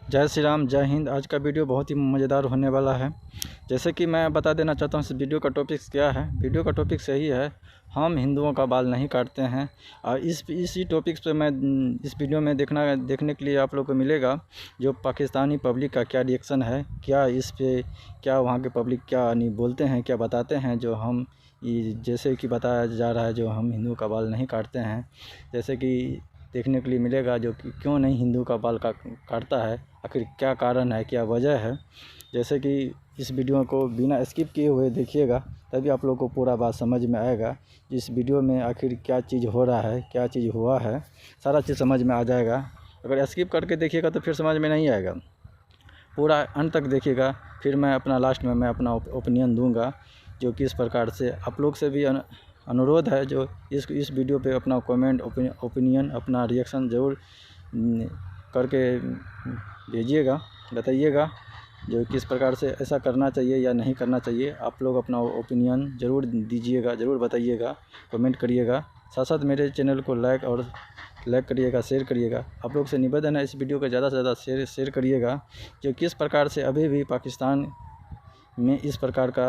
जय श्री राम, जय हिंद। आज का वीडियो बहुत ही मज़ेदार होने वाला है। जैसे कि मैं बता देना चाहता हूँ इस वीडियो का टॉपिक क्या है। वीडियो का टॉपिक सही है, हम हिंदुओं का बाल नहीं काटते हैं। और इसी टॉपिक पे मैं इस वीडियो में देखने के लिए आप लोग को मिलेगा जो पाकिस्तानी पब्लिक का क्या रिएक्शन है, क्या इस पे क्या वहाँ के पब्लिक क्या नहीं बोलते हैं, क्या बताते हैं। जो हम जैसे कि बताया जा रहा है जो हम हिंदुओं का बाल नहीं काटते हैं, जैसे कि देखने के लिए मिलेगा जो कि क्यों नहीं हिंदू का बाल काटता है, आखिर क्या कारण है, क्या वजह है। जैसे कि इस वीडियो को बिना स्किप किए हुए देखिएगा, तभी आप लोग को पूरा बात समझ में आएगा। इस वीडियो में आखिर क्या चीज़ हो रहा है, क्या चीज़ हुआ है, सारा चीज़ समझ में आ जाएगा। अगर स्किप करके देखिएगा तो फिर समझ में नहीं आएगा। पूरा अंत तक देखिएगा, फिर मैं अपना लास्ट में मैं अपना ओपिनियन दूंगा। जो कि इस प्रकार से आप लोग से भी अनुरोध है जो इस वीडियो पे अपना कमेंट, ओपिनियन, अपना रिएक्शन ज़रूर करके भेजिएगा, बताइएगा जो किस प्रकार से ऐसा करना चाहिए या नहीं करना चाहिए। आप लोग अपना ओपिनियन ज़रूर दीजिएगा, ज़रूर बताइएगा, कमेंट करिएगा। साथ साथ मेरे चैनल को लाइक करिएगा, शेयर करिएगा। आप लोग से निवेदन है इस वीडियो को ज़्यादा से ज़्यादा शेयर करिएगा। जो किस प्रकार से अभी भी पाकिस्तान में इस प्रकार का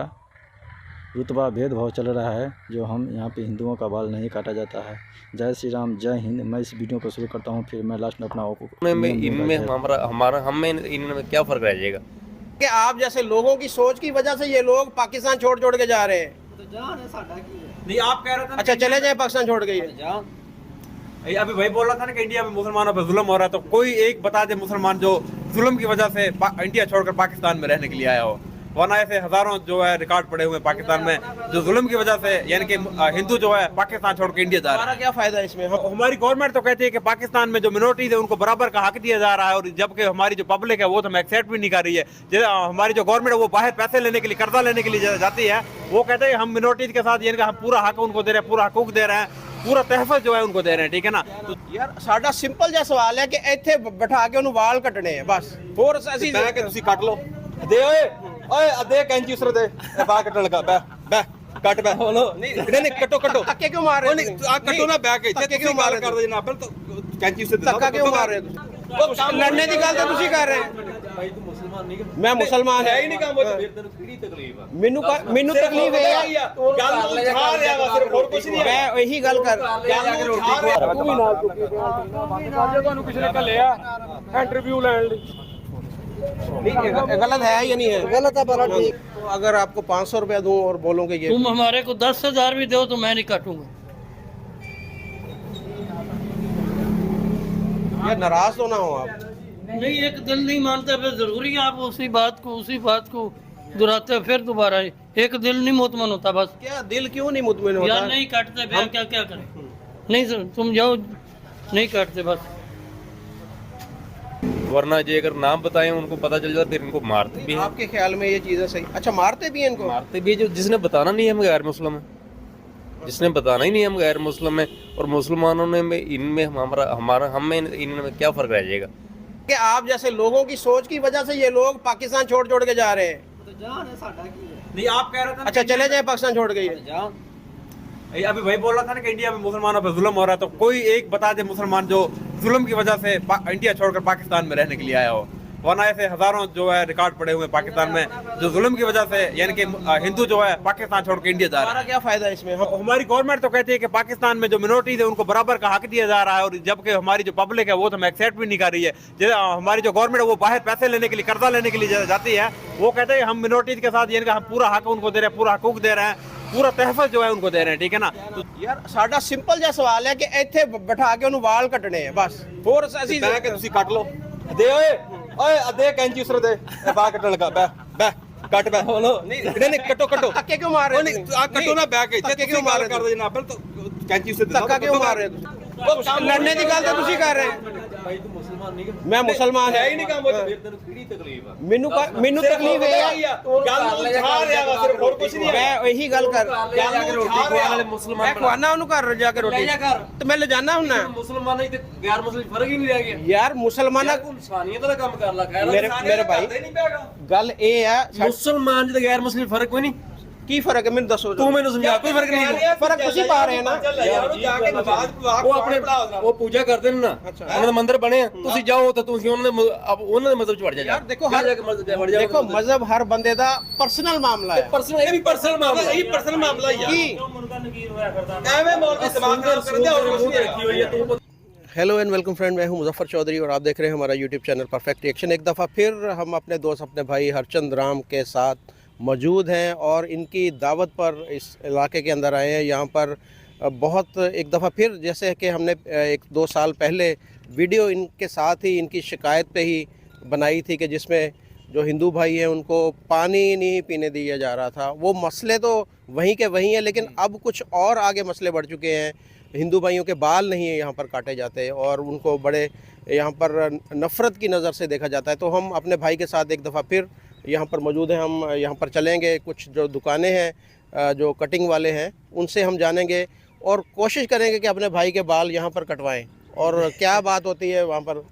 रुतबा भेदभाव चल रहा है, जो हम यहाँ पे हिंदुओं का बाल नहीं काटा जाता है। जय श्री राम, जय हिंद। मैं इस वीडियो को शुरू करता हूँ, फिर मैं लास्ट में अपना इनमें हमें इनमें क्या फर्क रह जाएगा कि आप जैसे लोगों की सोच की वजह से ये लोग पाकिस्तान छोड़ के जा रहे हैं। तो जान है साडा की है। नहीं, आप कह रहे थे अच्छा चले जाए पाकिस्तान छोड़ के ये। अभी भाई बोल रहा था ना कि इंडिया में मुसलमानों पर जुल्म हो रहा है, तो कोई एक बता दे मुसलमान जो जुल्म की वजह से इंडिया छोड़कर पाकिस्तान में रहने के लिए आया हो। वरना ऐसे हजारों जो है रिकॉर्ड पड़े हुए पाकिस्तान में जो जुल्म की वजह से, यानी कि हिंदू जो है पाकिस्तान छोड़ के इंडिया जा रहा है। क्या फायदा है इसमें? हमारी गवर्नमेंट तो कहती है कि पाकिस्तान में जो मिनोरिटीज है उनको बराबर का हक दिया जा रहा है, और जबकि हमारी जो पब्लिक है वो तो एक्सेप्ट भी नहीं कर रही है। हमारी जो गवर्नमेंट है वो बाहर पैसे लेने के लिए, कर्जा लेने के लिए जाती है। वो कहते हैं हम मिनोरिटीज के साथ, यानी कि हम पूरा हक उनको दे रहे हैं, पूरा हकूक दे रहे हैं, पूरा तहफ़्फ़ुज़ जो है उनको दे रहे हैं। ठीक है ना। तो यार साडा सिंपल जिहा सवाल है कि इत्थे बिठा के उन्हें वाल कटने हैं बस, होर असीं बह के तुसी कट लो दे ओए अदे कैंची उसरे दे बाल कटने लगा बह कट बह बोलो नहीं कटो धक्के क्यों मार रहे हो? नहीं आ कटो ना बह के धक्के क्यों मार रहे कर दे ना फिर तो कैंची उससे धक्का क्यों मार रहे हो? लड़ने की गल तो तुसी कर रहे हैं। भाई तू मुसलमान नहीं मैं मुसलमान है ही नहीं काम वो फिर तेन किहड़ी तकलीफ है? ਮੈਨੂੰ ਤਕਲੀਫ ਹੈ ਗੱਲ ਉਠਾ ਰਿਹਾ ਵਾ, ਸਿਰਫ ਹੋਰ ਕੁਝ ਨਹੀਂ ਹੈ। ਮੈਂ ਇਹੀ ਗੱਲ ਕਰ ਗੱਲ ਉਠਾ ਰਿਹਾ ਤੂੰ ਵੀ ਨਾਲ ਚੁੱਕੀ ਤੁਹਾਨੂੰ ਕਿਸੇ ਨੇ ਘੱਲਿਆ इंटरव्यू ਲੈਣ ਲਈ। गलत है या नहीं है? गलत है बड़ा ठीक। तो अगर आपको 500 रुपया दूं और बोलोगे ये तुम हमारे को 10,000 भी दो तो मैं नहीं काटूंगा। ये नाराज तो ना हो आप। नहीं, एक दिल नहीं मानता, फिर जरूरी है आप उसी बात को दोहराते हैं फिर दोबारा। एक दिल नहीं मुतमन होता बस। क्या दिल क्यों नहीं मुतमिन होता? यार नहीं काटते भैया, क्या करें। नहीं सर, तुम जाओ, नहीं काटते बस। वरना जो अगर नाम बताएं उनको पता चल जाता, फिर इनको मारते भी हैं। आपके ख्याल में ये चीज़ है सही? अच्छा मारते भी हैं इनको? मारते भी, जो जिसने बताना नहीं है हम गैर मुस्लिम है, जिसने बताना ही नहीं है हम गैर मुस्लिम है। और मुसलमानों ने इनमें हमें इनमें क्या फर्क रह जाएगा कि आप जैसे लोगों की सोच की वजह से ये लोग पाकिस्तान छोड़ के जा रहे हैं। तो जान है साडा की है। नहीं, आप कह रहे थे अच्छा चले जाए पाकिस्तान छोड़ के ये। जान अभी भाई बोल रहा था ना कि इंडिया में मुसलमानों पर जुल्म हो रहा है, तो कोई एक बता दे मुसलमान जो जुल्म की वजह से इंडिया छोड़कर पाकिस्तान में रहने के लिए आया हो। वरना ऐसे हजारों जो है रिकॉर्ड पड़े हुए पाकिस्तान में जो जुल्म की वजह से, यानी कि हिंदू जो है पाकिस्तान छोड़ के इंडिया जा रहा है। क्या फायदा है इसमें? हमारी गवर्नमेंट तो कहती है कि पाकिस्तान में जो मिनोरिटीज है उनको बराबर का हक दिया जा रहा है, और जबकि हमारी जो पब्लिक है वो तो एक्सेप्ट भी नहीं कर रही है। हमारी जो गवर्नमेंट है वो बाहर पैसे लेने के लिए, कर्जा लेने के लिए जाती है। वो कहते हैं हम मिनोरिटीज के साथ, यानी कि हम पूरा हक उनको दे रहे हैं, पूरा हकूक दे रहे हैं, पूरा तहफ़्फ़ुज़ जो है उनको दे रहे हैं। ठीक है ना। तो यार साडा सिंपल जिहा सवाल है कि इत्थे बिठा के उन्हें वाल कटने हैं बस, होर असीं बह के तुसी कट लो दे ओए अदे कैंची उसरे दे बाल कटने लगा बह कट बह बोलो नहीं कटो धक्के क्यों मार रहे हो? आ कटो ना बह के धक्के क्यों मार रहे कर दे ना फिर तो कैंची उससे धक्का क्यों मार रहे हो? लड़ने की गल तो तुसी कर रहे हैं। भाई तू मुसलमान नहीं मैं मुसलमान है ही नहीं काम वो फिर तेन किहड़ी तकलीफ है? ਮੈਨੂੰ ਤਕਲੀਫ ਹੈ ਗੱਲ ਉਠਾ ਰਿਹਾ ਵਾ, ਸਿਰਫ ਹੋਰ ਕੁਝ ਨਹੀਂ ਹੈ। ਮੈਂ ਇਹੀ ਗੱਲ ਕਰ ਗੱਲ ਉਠਾ ਰਿਹਾ ਵਾਲੇ ਮੁਸਲਮਾਨ ਮੈਂ ਖਵਾਨਾ ਉਹਨੂੰ ਘਰ ਜਾ ਕੇ ਰੋਟੀ ਤੇ ਮੈਂ ਲੈ ਜਾਣਾ ਹੁੰਨਾ। मुसलमान नहीं तो गैर मुस्लिम फर्क ही नहीं रह गया। ਯਾਰ ਮੁਸਲਮਾਨਾਂ इंसानियत का काम कर ला खैर। ਮੇਰੇ ਭਾਈ ਗੱਲ ਇਹ ਹੈ मुसलमान तो गैर मुस्लिम फर्क कोई नहीं। की फर्क है मैंने दसो तू मैंने समझा कोई फर्क नहीं फर्क ਤੁਸੀਂ ਪਾ ਰਹੇ ਨਾ ਉਹ ਆਪਣੇ ਉਹ ਪੂਜਾ ਕਰਦੇ ਨੇ ਨਾ ਉਹਨਾਂ ਦੇ ਮੰਦਿਰ ਬਣੇ ਆ ਤੁਸੀਂ ਜਾਓ ਤਾਂ ਤੁਸੀਂ ਉਹਨਾਂ ਦੇ ਮਜ਼ਹਬ ਚ ਵੜ ਜਾ ਯਾਰ ਦੇਖੋ ਦੇਖੋ ਮਜ਼ਹਬ ਹਰ ਬੰਦੇ ਦਾ ਪਰਸਨਲ ਮਾਮਲਾ ਹੈ ਪਰਸਨਲ ਇਹ ਵੀ ਪਰਸਨਲ ਮਾਮਲਾ ਇਹ ਪਰਸਨਲ ਮਾਮਲਾ ਹੀ ਆ ਐਵੇਂ ਮੌਲਵੀ ਦਿਮਾਗ ਖਰਾਬ ਕਰਦੇ ਔਰ ਮੂੰਹ ਰੱਖੀ ਹੋਈ ਹੈ ਤੂੰ हेलो एंड वेलकम फ्रेंड, मैं हूं मुजफ्फर चौधरी और आप देख रहे हैं हमारा यूट्यूब चैनल परफेक्ट रिएक्शन। एक दफ़ा फिर हम अपने दोस्त अपने भाई हरचंद राम के साथ मौजूद हैं और इनकी दावत पर इस इलाके के अंदर आए हैं। यहाँ पर बहुत एक दफ़ा फिर जैसे कि हमने 1-2 साल पहले वीडियो इनके साथ ही इनकी शिकायत पे ही बनाई थी कि जिसमें जो हिंदू भाई हैं उनको पानी नहीं पीने दिया जा रहा था। वो मसले तो वहीं के वहीं हैं, लेकिन अब कुछ और आगे मसले बढ़ चुके हैं। हिंदू भाइयों के बाल नहीं यहाँ पर काटे जाते और उनको बड़े यहाँ पर नफ़रत की नज़र से देखा जाता है। तो हम अपने भाई के साथ एक दफ़ा फिर यहाँ पर मौजूद हैं। हम यहाँ पर चलेंगे, कुछ जो दुकानें हैं जो कटिंग वाले हैं उनसे हम जानेंगे और कोशिश करेंगे कि अपने भाई के बाल यहाँ पर कटवाएं और क्या बात होती है वहाँ पर।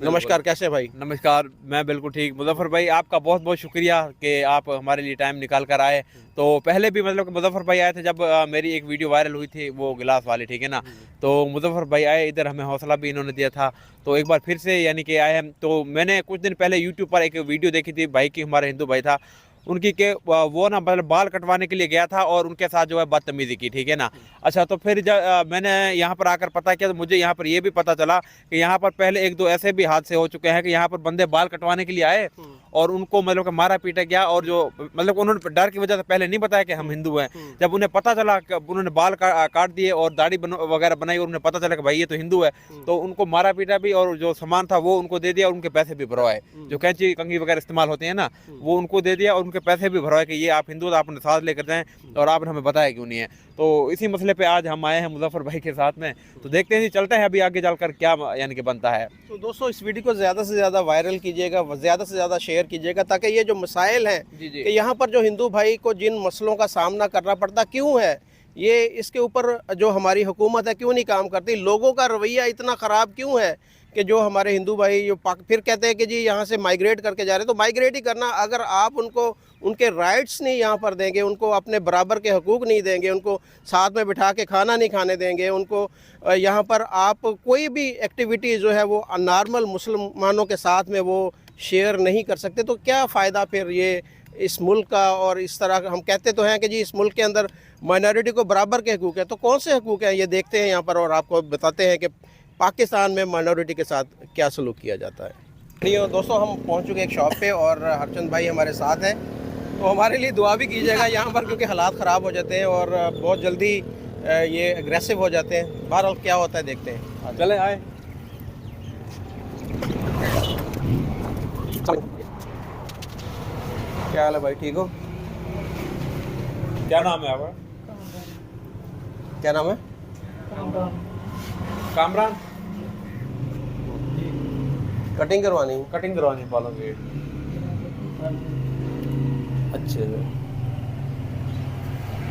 नमस्कार, कैसे भाई? नमस्कार, मैं बिल्कुल ठीक। मुजफ्फर भाई आपका बहुत बहुत शुक्रिया कि आप हमारे लिए टाइम निकाल कर आए। तो पहले भी मतलब कि मुजफ्फर भाई आए थे जब मेरी एक वीडियो वायरल हुई थी वो गिलास वाली, ठीक है ना। तो मुजफ्फर भाई आए इधर, हमें हौसला भी इन्होंने दिया था। तो एक बार फिर से यानी कि आए हैं। तो मैंने कुछ दिन पहले यूट्यूब पर एक वीडियो देखी थी भाई की, हमारे हिंदू भाई था उनकी के वो ना मतलब बाल कटवाने के लिए गया था और उनके साथ जो है बदतमीज़ी की, ठीक है ना। अच्छा, तो फिर जब मैंने यहाँ पर आकर पता किया तो मुझे यहाँ पर ये भी पता चला कि यहाँ पर पहले 1-2 ऐसे भी हादसे हो चुके हैं कि यहाँ पर बंदे बाल कटवाने के लिए आए और उनको मतलब कि मारा पीटा गया। और जो मतलब उन्होंने डर की वजह से पहले नहीं बताया कि हम हिंदू हैं। जब उन्हें पता चला कि उन्होंने बाल काट दिए और दाढ़ी वगैरह बनाई और उन्हें पता चला कि भाई ये तो हिंदू है, तो उनको मारा पीटा भी और जो सामान था वो उनको दे दिया और उनके पैसे भी भरवाए। जो कैंची कंघी वगैरह इस्तेमाल होते हैं ना वो उनको दे दिया और उनके पैसे भी भरवाए कि ये आप हिंदू तो आपने साथ लेकर जाएं और आपने हमें बताया क्यों नहीं है। तो इसी मसले पे आज हम आए हैं मुजफ्फर भाई के साथ में। तो देखते हैं जी, चलते हैं अभी आगे चलकर क्या यानी कि बनता है। तो दोस्तों इस वीडियो को ज़्यादा से ज़्यादा वायरल कीजिएगा, ज़्यादा से ज़्यादा शेयर कीजिएगा ताकि ये जो मसाइल हैं कि यहाँ पर जो हिंदू भाई को जिन मसलों का सामना करना पड़ता क्यों है, ये इसके ऊपर जो हमारी हुकूमत है क्यों नहीं काम करती, लोगों का रवैया इतना ख़राब क्यों है कि जो हमारे हिंदू भाई जो फिर कहते हैं कि जी यहाँ से माइग्रेट करके जा रहे हैं। तो माइग्रेट ही करना, अगर आप उनको उनके राइट्स नहीं यहाँ पर देंगे, उनको अपने बराबर के हकूक़ नहीं देंगे, उनको साथ में बिठा के खाना नहीं खाने देंगे, उनको यहाँ पर आप कोई भी एक्टिविटी जो है वो नॉर्मल मुसलमानों के साथ में वो शेयर नहीं कर सकते, तो क्या फ़ायदा फिर ये इस मुल्क का। और इस तरह हम कहते तो हैं कि जी इस मुल्क के अंदर माइनॉरिटी को बराबर के हकूक़ है, तो कौन से हकूक़ हैं ये देखते हैं यहाँ पर और आपको बताते हैं कि पाकिस्तान में माइनॉरिटी के साथ क्या सलूक किया जाता है। दोस्तों हम पहुँच चुके एक शॉप पे और हरचंद भाई हमारे साथ हैं, तो हमारे लिए दुआ भी कीजिएगा यहाँ पर क्योंकि हालात ख़राब हो जाते हैं और बहुत जल्दी ये एग्रेसिव हो जाते हैं। बहरहाल क्या होता है देखते हैं, चले आए। क्या हाल है भाई, ठीक हो? क्या नाम है आपका? क्या नाम है? कामरान। कटिंग करवानी है? कटिंग करवानी है बालों की। अच्छे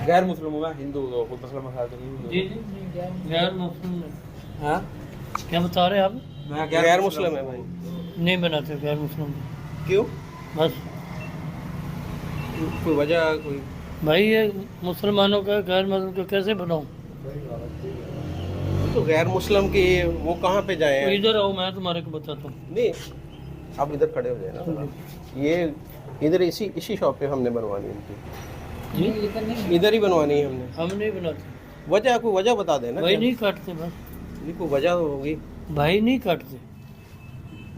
गैर मुस्लिम हूँ मैं, हिंदू तो कोई मसला मसाला तो नहीं। जी जी गैर मुस्लिम। हाँ क्या बता रहे हैं आप? मैं गैर मुस्लिम है भाई। नहीं बनाते गैर मुस्लिम, क्यों? बस कोई वजह कोई? भाई ये मुसलमानों का गैर मुस्लिम को कैसे बनाऊं? तो गैर मुस्लिम की वो कहाँ पे जाए तो हैं? इधर आओ, मैं तुम्हारे को बताता हूँ। नहीं, आप इधर खड़े हो जाए ना। ये इधर इसी शॉप पे हमने बनवानी है इनकी जी, इधर ही बनवानी है हमने। हम नहीं बनाते। वजह कोई वजह बता देना। भाई नहीं काटते, बस नहीं कोई वजह होगी। भाई नहीं काटते।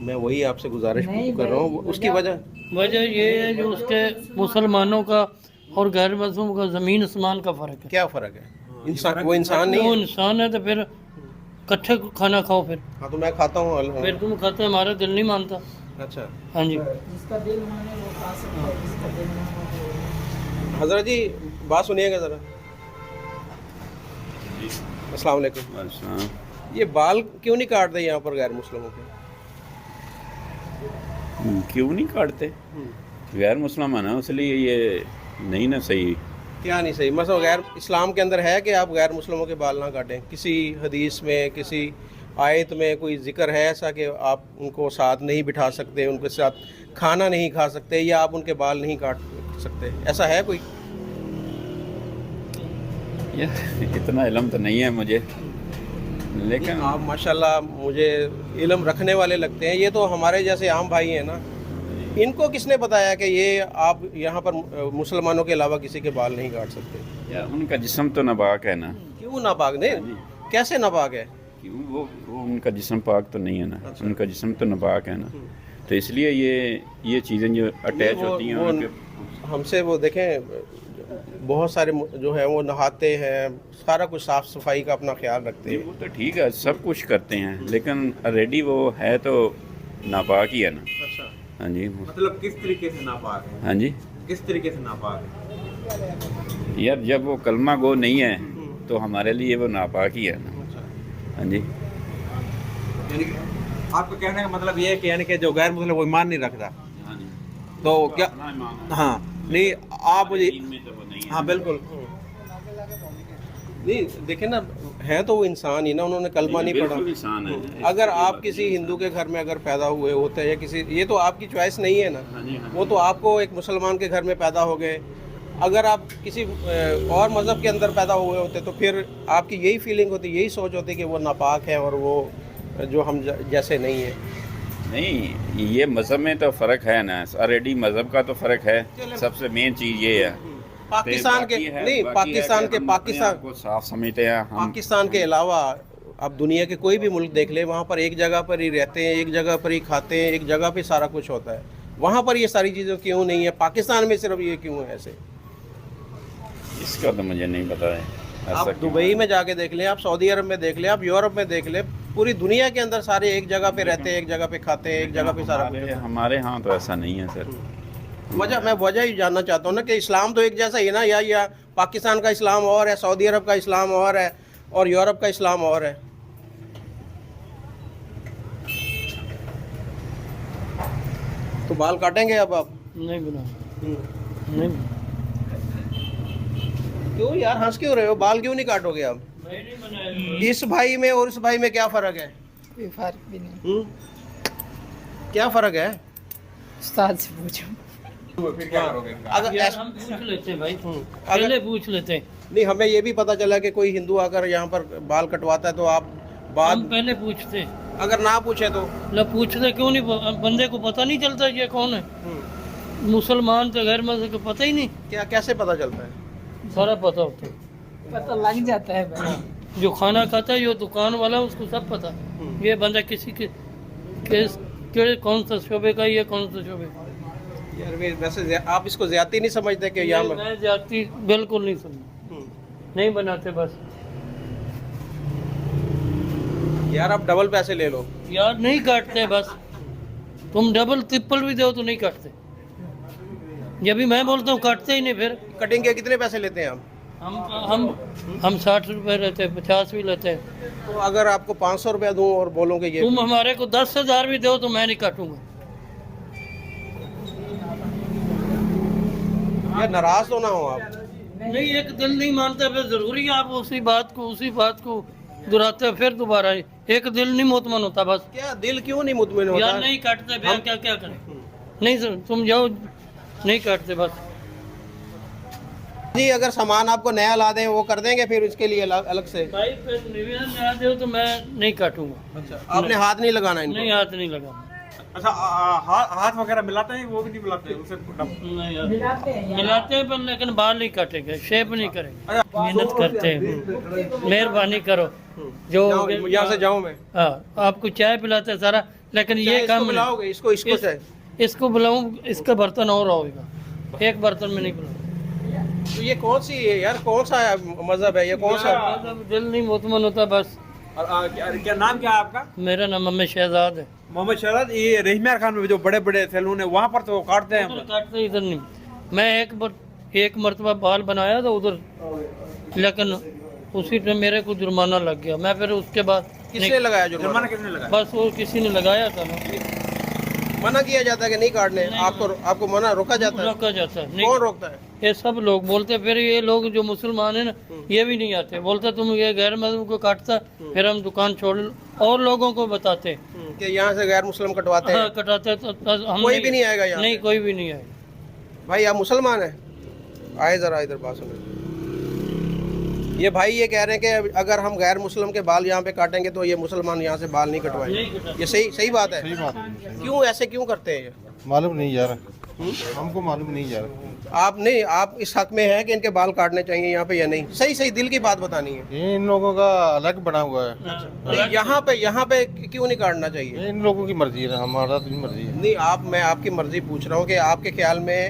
मैं वही आपसे गुजारिश कर रहा हूँ, उसकी वजह ये है जो उसके मुसलमानों का और गैर मुस्लिम का ज़मीन आसमान का फ़र्क है। क्या फ़र्क है? इंसान वो इंसान नहीं वो है। इंसान है तो फिर इकट्ठे खाना खाओ फिर। हाँ तो मैं खाता हूँ। फिर तुम खाते, हमारा दिल नहीं मानता। अच्छा हाँ जी। हजरत जी बात सुनिएगा ज़रा। अस्सलाम वालेकुम। ये बाल क्यों नहीं काटते यहाँ पर गैर मुस्लिमों के? क्यों नहीं काटते? गैर मुसलमान है इसलिए ये नहीं ना सही। क्या नहीं सही? मतलब गैर इस्लाम के अंदर है कि आप गैर मुस्लिमों के बाल ना काटें? किसी हदीस में किसी आयत में कोई जिक्र है ऐसा कि आप उनको साथ नहीं बिठा सकते, उनके साथ खाना नहीं खा सकते या आप उनके बाल नहीं काट सकते, ऐसा है कोई? ये इतना इल्म तो नहीं है मुझे, लेकिन आप माशाल्लाह मुझे इल्म रखने वाले लगते हैं। ये तो हमारे जैसे आम भाई हैं ना, इनको किसने बताया कि ये आप यहाँ पर मुसलमानों के अलावा किसी के बाल नहीं काट सकते? यार उनका जिस्म तो नापाक है ना। क्यों नापाक? नहीं, कैसे नापाक है? क्यों वो उनका जिस्म पाक तो नहीं है ना। उनका जिस्म तो नापाक है ना, तो इसलिए ये चीज़ें जो अटैच होती हैं उनके हमसे वो देखें, बहुत सारे जो हैं वो नहाते हैं, सारा कुछ साफ़ सफाई का अपना ख्याल रखते हैं। वो तो ठीक है, सब कुछ करते हैं, लेकिन ऑलरेडी वो है तो नापाक ही है ना। अच्छा, हाँ जी, मतलब किस तरीके से नापाक है? हाँ जी। किस तरीके से नापाक है? यार जब वो कलमा गो नहीं है तो हमारे लिए वो नापाक ही है ना। हाँ जी। यानी कि आपका कहने का मतलब ये है कि यानी कि जो गैर मुस्लिम वो ईमान नहीं रखता, तो क्या? हाँ नहीं, आप मुझे हाँ बिल्कुल नहीं देखें ना, है तो वो इंसान ही ना, उन्होंने कलमा नहीं पढ़ा। इंसान है। अगर आप किसी हिंदू के घर में अगर पैदा हुए होते हैं या किसी, ये तो आपकी चॉइस नहीं है ना, वो तो आपको एक मुसलमान के घर में पैदा हो गए। अगर आप किसी और मज़हब के अंदर पैदा हुए होते तो फिर आपकी यही फीलिंग होती, यही सोच होती कि वो नापाक है और वो जो हम जैसे नहीं है। नहीं, ये मज़हब में तो फ़र्क है ना, ऑलरेडी मज़हब का तो फ़र्क है। सबसे मेन चीज़ ये है पाकिस्तान के नहीं, पाकिस्तान के पाकिस्तान को साफ समझते हैं हम। पाकिस्तान के अलावा आप दुनिया के कोई भी मुल्क देख ले, वहाँ पर एक जगह पर ही रहते हैं, एक जगह पर ही खाते हैं, एक जगह पे सारा कुछ होता है। वहाँ पर ये सारी चीज़ें क्यों नहीं है? पाकिस्तान में सिर्फ ये क्यों है ऐसे? इसका तो मुझे नहीं पता है। आप दुबई में जाके देख लें, आप सऊदी अरब में देख लें, आप यूरोप में देख लें, पूरी दुनिया के अंदर सारे एक जगह पे रहते हैं, एक जगह पे खाते हैं, एक जगह पे सारा कुछ। हमारे यहाँ तो ऐसा नहीं है सर। मैं वजह ही जानना चाहता हूँ ना कि इस्लाम तो एक जैसा ही है ना, या पाकिस्तान का इस्लाम और है, सऊदी अरब का इस्लाम और है, और यूरोप का इस्लाम और है। तो बाल काटेंगे अब आप? नहीं बना, नहीं बना। क्यों यार, हंस क्यों रहे हो? बाल क्यों नहीं काटोगे आप? इस भाई में और इस भाई में क्या फ़र्क है? कोई फर्क भी नहीं। क्या फ़र्क है? उस्ताद से पूछो। फिर क्या करोगे? अगर यार हम पूछ लेते हैं भाई, पहले पूछ लेते हैं। नहीं, हमें ये भी पता चला कि कोई हिंदू आकर यहाँ पर बाल कटवाता है तो आप हम बाद पहले पूछते हैं। अगर ना पूछे तो? ल पूछते क्यों नहीं? बंदे को पता नहीं चलता ये कौन है? मुसलमान तो गैर मज़हब को पता ही नहीं। क्या, कैसे पता चलता है? सारा पता होता है, पता लग जाता है भाई। जो खाना खाता है, जो दुकान वाला उसको सब पता। ये बंदा किसी के कौन सा शोबे का, ये कौन सा शोबे का। यार वैसे आप इसको ज्यादती नहीं समझते कि यहाँ मैं जाती बिल्कुल नहीं समझ, नहीं बनाते बस। यार आप डबल पैसे ले लो। यार नहीं काटते बस, तुम डबल ट्रिपल भी दो तो नहीं काटते। जब भी मैं बोलता हूँ काटते ही नहीं। फिर कटिंग के कितने पैसे लेते हैं आप? हम 60 रुपए लेते हैं, 50 भी लेते हैं। तो अगर आपको 500 रुपया दूँ और बोलोगे ये, तुम हमारे को 10,000 भी दो तो मैं नहीं काटूंगा। यार नाराज तो ना हो आप। नहीं, एक दिल नहीं मानता, फिर जरूरी है आप उसी बात को दोहराते फिर दोबारा। एक दिल नहीं मुतमन होता बस। क्या दिल क्यों नहीं मुतमिन होता? यार नहीं काटते, फिर क्या करें? नहीं सर, तुम जाओ, नहीं काटते बस। जी, अगर सामान आपको नया ला दें वो कर देंगे फिर उसके लिए अलग से? भाई फिर निवेदन नया दो तो मैं नहीं काटूंगा। अच्छा, आपने हाथ नहीं लगाना इनको? नहीं, हाथ नहीं लगा। अच्छा, हाथ वगैरह मिलाते हैं? वो भी नहीं मिलाते उसे? नहीं यार, मिलाते हैं पर लेकिन बाल नहीं काटेंगे, शेप नहीं करेंगे। मेहनत करते हैं, मेहरबानी करो। जो यहाँ से जाऊँ मैं? हाँ, आपको चाय पिलाते हैं सारा, लेकिन ये काम बुलाओगे इसको चाहे? इसको बुलाऊं, इसका बर्तन और होगा, एक बर्तन में नहीं बुलाऊं। तो ये कौन सी है यार, कौन सा मजहब है ये, कौन सा? दिल नहीं मुतमन होता बस। क्या नाम क्या है आपका? मेरा नाम मोहम्मद शहजाद है। मोहम्मद शहजाद। ये रहीमियार खान में जो बड़े बड़े सैलून है वहाँ पर तो काटते हैं? काटते इधर नहीं। मैं एक मरतबा बाल बनाया था उधर, लेकिन उसी टाइम मेरे को जुर्माना लग गया। मैं फिर उसके बाद किसने लगाया जुर्माना? किसने लगाया? बस वो किसी ने लगाया था ना। मना किया जाता है कि नहीं काटने? आपको मना रोका जाता है? रोका जाता है। कौन रोकता है? ये सब लोग बोलते, फिर ये लोग जो मुसलमान है ना, ये भी नहीं आते, बोलते तुम ये गैर मजहब को काटता, फिर हम दुकान छोड़ और लोगों को बताते कि यहाँ से गैर मुस्लिम कटवाते हैं। हाँ, कटाते तो हम कोई भी नहीं आएगा यहाँ? नहीं, कोई भी नहीं आएगा। भाई आप मुसलमान हैं? आए जरा इधर बात सुनो। ये भाई ये कह रहे हैं कि अगर हम गैर मुस्लिम के बाल यहाँ पे काटेंगे तो ये मुसलमान यहाँ से बाल नहीं कटवाएंगे। ये सही बात है? सही बात है। क्यों ऐसे क्यों करते हैं ये? मालूम नहीं यार, हमको मालूम नहीं यार। आप इस हक में हैं कि इनके बाल काटने चाहिए यहाँ पे या नहीं? सही दिल की बात बतानी है। ये इन लोगों का अलग बना हुआ है। नहीं, यहाँ पे क्यों नहीं काटना चाहिए? ये इन लोगों की मर्जी है, हमारा तो नहीं मर्जी है। नहीं, मैं आपकी मर्जी पूछ रहा हूँ कि आपके ख्याल में,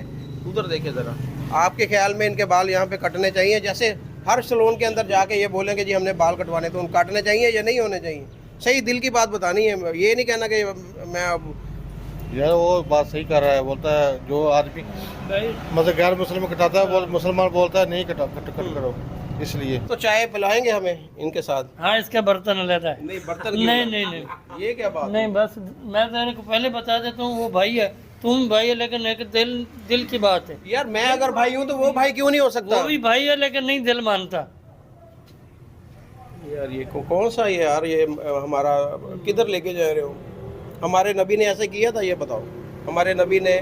उधर देखिए ज़रा, आपके ख्याल में इनके बाल यहाँ पे कटने चाहिए? जैसे हर सैलून के अंदर जाके ये बोलेंगे जी हमने बाल कटवाने, तो उन काटने चाहिए या नहीं होने चाहिए? सही दिल की बात बतानी है, ये नहीं कहना कि मैं अब। यार वो बात सही कर रहा है, बोलता है जो आदमी मतलब गैर मुस्लिम कटाता है, वो मुसलमान बोलता है नहीं कट करो, इसलिए। तो चाय पिलाएंगे हमें इनके साथ? हाँ, इसका बर्तन लेता है। नहीं, बर्तन नहीं, ये क्या बात? नहीं, बस मैं तेरे को पहले बता देता हूँ, वो भाई है, तुम भाई है, लेकिन एक दिल की बात है यार। मैं अगर भाई हूँ तो वो भाई क्यों नहीं हो सकता? वो भी भाई है लेकिन नहीं दिल मानता यार। ये कौन सा ये यार, ये हमारा किधर लेके जा रहे हो? हमारे नबी ने ऐसे किया था? ये बताओ, हमारे नबी ने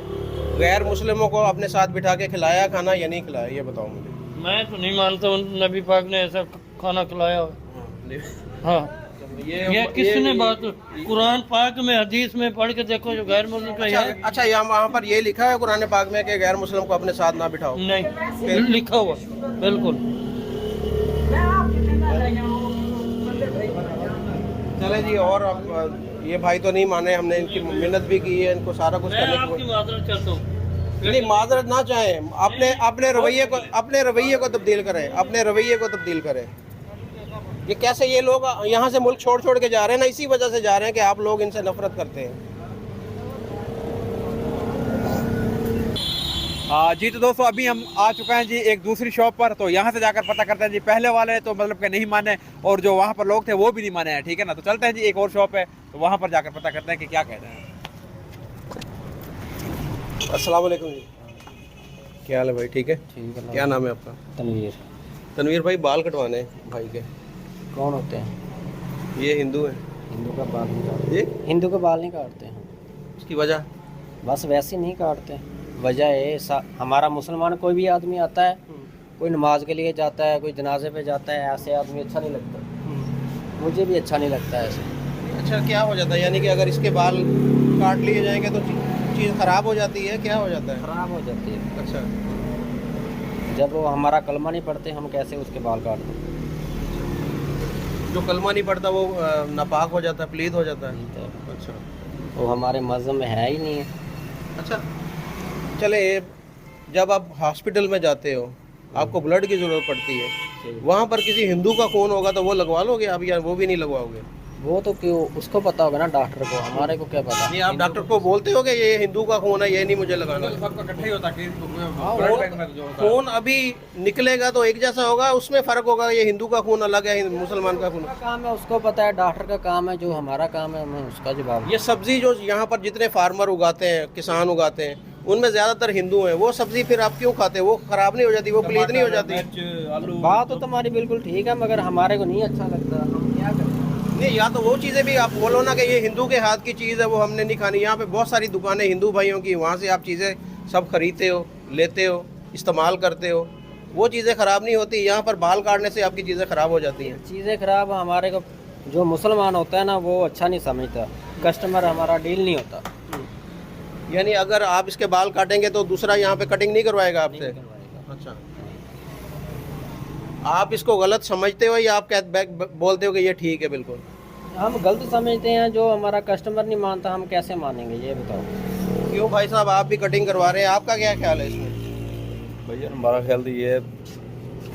गैर मुस्लिमों को अपने साथ बिठा के खिलाया खाना या नहीं खिलाया? ये बताओ मुझे। मैं तो नहीं मानता हूँ नबी पाक ने ऐसा खाना खिलाया हो। हाँ, ये किसने बात, कुरान पाक में हदीस में पढ़ के देखो जो गैर मुस्लिम का। अच्छा, यहाँ वहाँ पर ये लिखा है कुरान पाक में कि गैर मुस्लिम को अपने साथ ना बिठाओ? नहीं, लिखा हुआ बिल्कुल। चले जी, और अब ये भाई तो नहीं माने, हमने इनकी मिन्नत भी की है, इनको सारा कुछ करने की। माजरत चाहता हूँ। नहीं, माजरत ना चाहें, अपने रवैये को तब्दील करें, अपने रवैये को तब्दील करें। ये कैसे ये लोग यहाँ से मुल्क छोड़ के जा रहे हैं ना, इसी वजह से जा रहे हैं कि आप लोग इनसे नफरत करते हैं। जी तो दोस्तों, अभी हम आ चुके हैं जी एक दूसरी शॉप पर, तो यहाँ से जाकर पता करते हैं जी। पहले वाले तो मतलब कि नहीं माने, और जो वहाँ पर लोग थे वो भी नहीं माने हैं, ठीक है ना। तो चलते हैं जी, एक और शॉप है, तो वहाँ पर जाकर पता करते हैं कि क्या कहते हैं। अस्सलाम वालेकुम जी, क्या हाल है भाई? ठीक है। क्या नाम है आपका? तनवीर भाई, बाल कटवाने हैं भाई के। कौन होते हैं? ये हिंदू हैं। हिंदू का बाल नहीं काटते। ये हिंदू का बाल नहीं काटते हैं। उसकी वजह? बस वैसे ही नहीं काटते। वजह है हमारा मुसलमान कोई भी आदमी आता है, कोई नमाज के लिए जाता है, कोई जनाजे पे जाता है, ऐसे आदमी अच्छा नहीं लगता। मुझे भी अच्छा नहीं लगता है ऐसे। अच्छा, क्या हो जाता है? यानी कि अगर इसके बाल काट लिए जाएंगे तो चीज़ ख़राब हो जाती है? क्या हो जाता है? ख़राब हो जाती है। अच्छा, जब वो हमारा कलमा नहीं पढ़ते, हम कैसे उसके बाल काट दें? जो कलमा नहीं पढ़ता वो नापाक हो जाता है, प्लीद हो जाता है। अच्छा, वो हमारे मज़हब में है ही नहीं है। अच्छा, चले, जब आप हॉस्पिटल में जाते हो, आपको ब्लड की ज़रूरत पड़ती है, वहाँ पर किसी हिंदू का खून होगा तो वो लगवा लोगे आप, या वो भी नहीं लगवाओगे? वो तो क्यों, उसको पता होगा ना डॉक्टर को, हमारे को क्या पता। नहीं, आप डॉक्टर को बोलते हो कि ये हिंदू का खून है, ये नहीं मुझे लगाना। सबका इकट्ठा ही होता है, खून अभी निकलेगा तो एक जैसा होगा, उसमें फ़र्क होगा, ये हिंदू का खून अलग है, मुसलमान का खून। काम है, उसको पता है, डॉक्टर का काम है, जो हमारा काम है हमें उसका जवाब। ये सब्जी जो यहाँ पर जितने फार्मर उगाते हैं, किसान उगाते हैं, उनमें ज़्यादातर हिंदू हैं। वो सब्जी फिर आप क्यों खाते हैं? वो ख़राब नहीं हो जाती? वो प्लीद नहीं हो जाती? बात तो तुम्हारी बिल्कुल ठीक है, मगर हमारे को नहीं अच्छा लगता, हम क्या करें? नहीं, या तो वो चीज़ें भी आप बोलो ना कि ये हिंदू के हाथ की चीज़ है, वो हमने नहीं खानी। यहाँ पे बहुत सारी दुकानें हिंदू भाइयों की, वहाँ से आप चीज़ें सब खरीदते हो, लेते हो, इस्तेमाल करते हो, वो चीज़ें ख़राब नहीं होती। यहाँ पर बाल काटने से आपकी चीज़ें ख़राब हो जाती हैं। चीज़ें ख़राब हमारे को, जो मुसलमान होता है ना वो अच्छा नहीं समझता, कस्टमर हमारा डील नहीं होता। यानी अगर आप इसके बाल काटेंगे तो दूसरा यहाँ पे कटिंग नहीं करवाएगा आपसे? अच्छा, आप इसको गलत समझते हो या आप बोलते हो कि ये ठीक है? बिल्कुल हम गलत समझते हैं, जो हमारा कस्टमर नहीं मानता हम कैसे मानेंगे, ये बताओ। क्यों भाई साहब, आप भी कटिंग करवा रहे हैं, आपका क्या ख्याल है इसमें? भैया हमारा ख्याल तो ये है,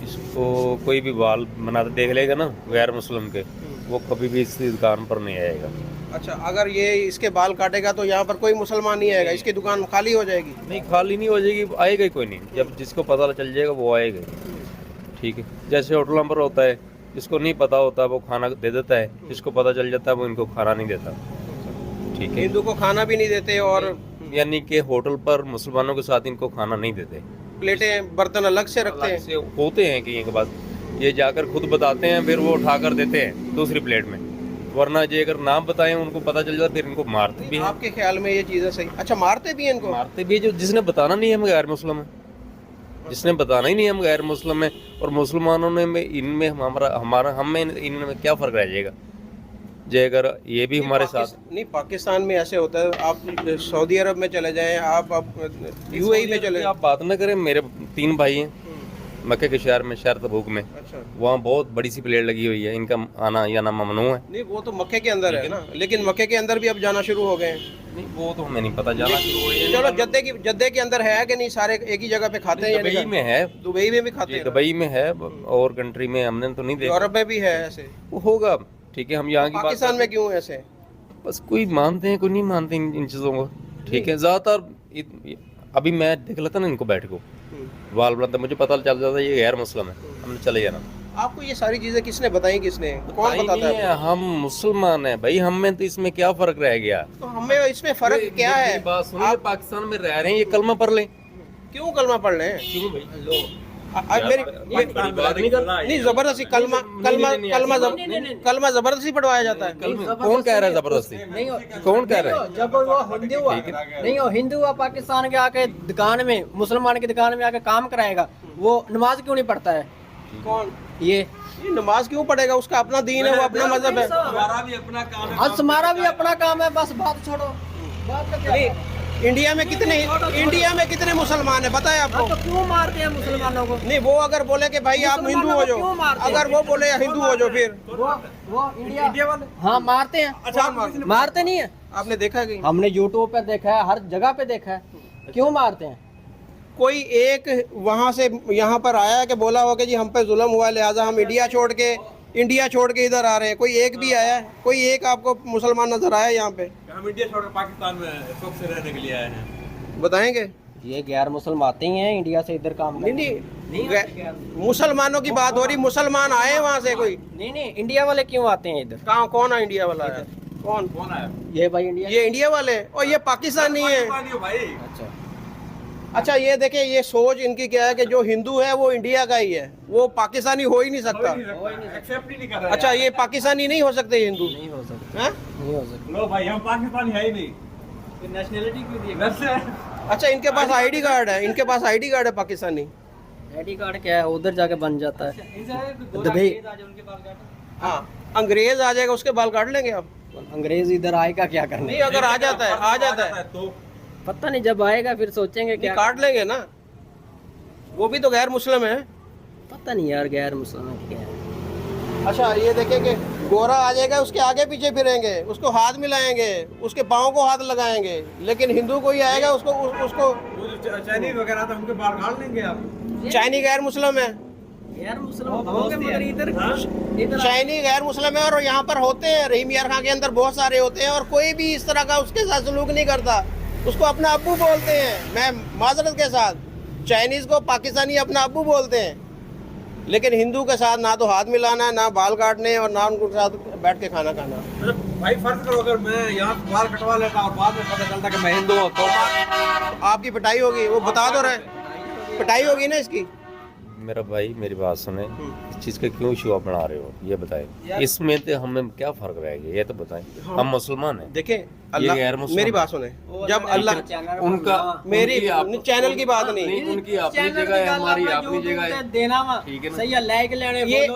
इसको कोई भी बाल बनाते देख लेगा ना गैर मुस्लिम के, वो कभी भी इस दुकान पर नहीं आएगा। अच्छा, अगर ये इसके बाल काटेगा तो यहाँ पर कोई मुसलमान नहीं आएगा, इसकी दुकान खाली हो जाएगी? नहीं, खाली नहीं हो जाएगी, आएगा ही कोई नहीं। जब जिसको पता चल जाएगा वो आएगा, ठीक है। जैसे होटलों पर होता है, जिसको नहीं पता होता वो खाना दे देता है, जिसको पता चल जाता है वो इनको खाना नहीं देता, ठीक है। हिंदू को खाना भी नहीं देते, और यानी कि होटल पर मुसलमानों के साथ इनको खाना नहीं देते। प्लेटें बर्तन अलग से रखते हैं? होते हैं कि इनके पास, ये जाकर खुद बताते हैं, फिर वो उठाकर देते हैं दूसरी प्लेट में। वरना ये अगर नाम बताएं उनको पता चल जाता, फिर इनको मारते भी हैं। आपके ख्याल में ये चीज़ें सही? अच्छा, मारते भी हैं इनको? मारते भी, जो जिसने बताना नहीं है हम गैर मुस्लिम है। जिसने बताना ही नहीं हम गैर मुस्लिम हैं, और मुसलमानों ने में इनमें हमारा हम में इनमें क्या फ़र्क रह जाएगा जे अगर ये भी हमारे साथ। नहीं, पाकिस्तान में ऐसे होता है, आप सऊदी अरब में चले जाएं, आप यूएई में चले, आप बात ना करें। मेरे 3 भाई हैं मक्के के शहर में, शहर तबूक में। अच्छा, वहाँ बहुत बड़ी सी प्लेट लगी हुई है, इनका आना जाना ममनू है। नहीं वो तो मक्के के अंदर है ना, लेकिन मक्के के अंदर भी अब जाना शुरू हो गए हैं। नहीं वो तो हमें नहीं पता, जाना शुरू हो गया। चलो जद्दे के अंदर है कि नहीं, सारे एक ही जगह पे खाते हैं? दुबई में है, दुबई में भी खाते हैं, दुबई में है, और कंट्री में हमने तो नहीं देखा। यूरोप में भी है ऐसे, वो होगा, ठीक है। हम यहाँ की बात पाकिस्तान में क्यों ऐसे? बस कोई मानते हैं कोई नहीं मानते इन चीज़ों को, ठीक है। ज़्यादातर अभी मैं देख लेता ना इनको बैठ को बाल बनाते, मुझे पता चल जाता है ये गैर मुस्लिम है, हमने चले जाना। आपको ये सारी चीजें किसने बताई? किसने, कौन बताता है? हम मुसलमान हैं भाई, हम में तो इसमें क्या फर्क रह गया? तो हमें इसमें फर्क क्या है? बात सुनिए, पाकिस्तान में रह रहे हैं, ये कलमा पढ़ लें। क्यों कलमा पढ़ रहे हैं? क्यों भाई? नहीं, जबरदस्ती कलमा जबरदस्ती पढ़वाया जाता है। कौन कह रहा है जबरदस्ती? कौन कह रहा है? जब वो हिंदू हुआ, नहीं हो हिंदू हुआ पाकिस्तान के आके दुकान में, मुसलमान की दुकान में आके काम कराएगा, वो नमाज क्यों नहीं पढ़ता है? कौन? ये नमाज क्यों पढ़ेगा? उसका अपना दीन है, वो अपना मजहब है। हमारा भी अपना काम है। आज हमारा भी अपना काम है, बस बात छोड़ो, बात का क्या? इंडिया में कितने मुसलमान है पता है आपको? तो क्यों मारते हैं मुसलमानों को? नहीं, वो अगर बोले कि भाई आप हिंदू हो जाओ, अगर वो बोले हिंदू हो जाओ, फिर वो इंडिया वाले हाँ मारते हैं। अच्छा, मारते नहीं है? आपने देखा कि हमने यूट्यूब पे देखा है, हर जगह पे देखा है। क्यों मारते हैं? कोई एक वहाँ से यहाँ पर आया कि बोला हो कि जी हम पे जुल्म हुआ, लिहाजा हम इंडिया छोड़ के इधर आ रहे हैं? कोई एक भी आया? कोई एक आपको मुसलमान नजर आया यहाँ पे? हम इंडिया छोड़कर पाकिस्तान में सुख से रहने के लिए आए हैं। बताएंगे? ये गैर मुसलमान आते ही हैं इंडिया से इधर काम करने। नहीं, मुसलमानों की बात हो रही, मुसलमान आए वहाँ से कोई? नहीं, इंडिया वाले क्यों आते हैं इधर? कहाँ, कौन है इंडिया वाला है? कौन आया? ये भाई इंडिया, ये इंडिया वाले, और ये पाकिस्तानी है। भाई अच्छा, ये देखे, ये सोच इनकी क्या है कि जो हिंदू है वो इंडिया का ही है, वो पाकिस्तानी हो ही नहीं सकता। एक्सेप्ट ही नहीं कर रहा। अच्छा, ये पाकिस्तानी नहीं हो सकते हिंदू? नहीं हो सकता, हैं? नहीं हो सकता। लो भाई, हम पाकिस्तानी है ही नहीं। नेशनलिटी क्यों दी? अच्छा, इनके पास आईडी कार्ड है, इनके पास आईडी कार्ड है पाकिस्तानी। आईडी कार्ड क्या है? उधर जाके बन जाता है दुबई। हाँ, अंग्रेज आ जाएगा, उसके बाल काट लेंगे आप? अंग्रेज इधर आएगा क्या करने? नहीं, अगर आ जाता है तो पता नहीं, जब आएगा फिर सोचेंगे क्या। काट लेंगे ना, वो भी तो गैर मुस्लिम है। पता नहीं यार गैर मुसलमान क्या है। अच्छा, ये देखेंगे, गोरा आ जाएगा, उसके आगे पीछे फिरेंगे, उसको हाथ मिलाएंगे, उसके पाँव को हाथ लगाएंगे, लेकिन हिंदू कोई आएगा उसको चाइनीज वगैरह तो उनके बाल काट लेंगे आप। चाइनी गैर मुस्लिम है, गैर मुसलमान होंगे मगर इधर चाइनी गैर मुस्लिम है, और यहाँ पर होते हैं, रहीम यार खां के अंदर बहुत सारे होते हैं, और कोई भी इस तरह का उसके साथ सलूक नहीं करता। उसको अपना अब्बू बोलते हैं। मैं माजरत के साथ, चाइनीज को पाकिस्तानी अपना अब्बू बोलते हैं, लेकिन हिंदू के साथ ना तो हाथ मिलाना है, ना बाल काटने, और ना उनके साथ बैठ के खाना खाना। भाई फर्ज करो अगर मैं यहाँ बाल कटवा लेता और बाद में पता चलता कि मैं हिंदू हूँ, तो आपकी पिटाई होगी, वो बता दो रहे, पिटाई होगी ना इसकी। मेरा भाई मेरी बात सुने, इस चीज़ का क्यों इशू आप बना रहे हो ये बताएं। इसमें तो हमें क्या फर्क रह गया ये तो बताएं। हम मुसलमान हैं, देखें, अल्लाह मेरी बात सुने, जब अल्लाह उनका मेरी चैनल की बात नहीं, उनकी अपनी जगह है, हमारी अपनी जगह है, देना ठीक है ना? सही है, लाइक लेने ये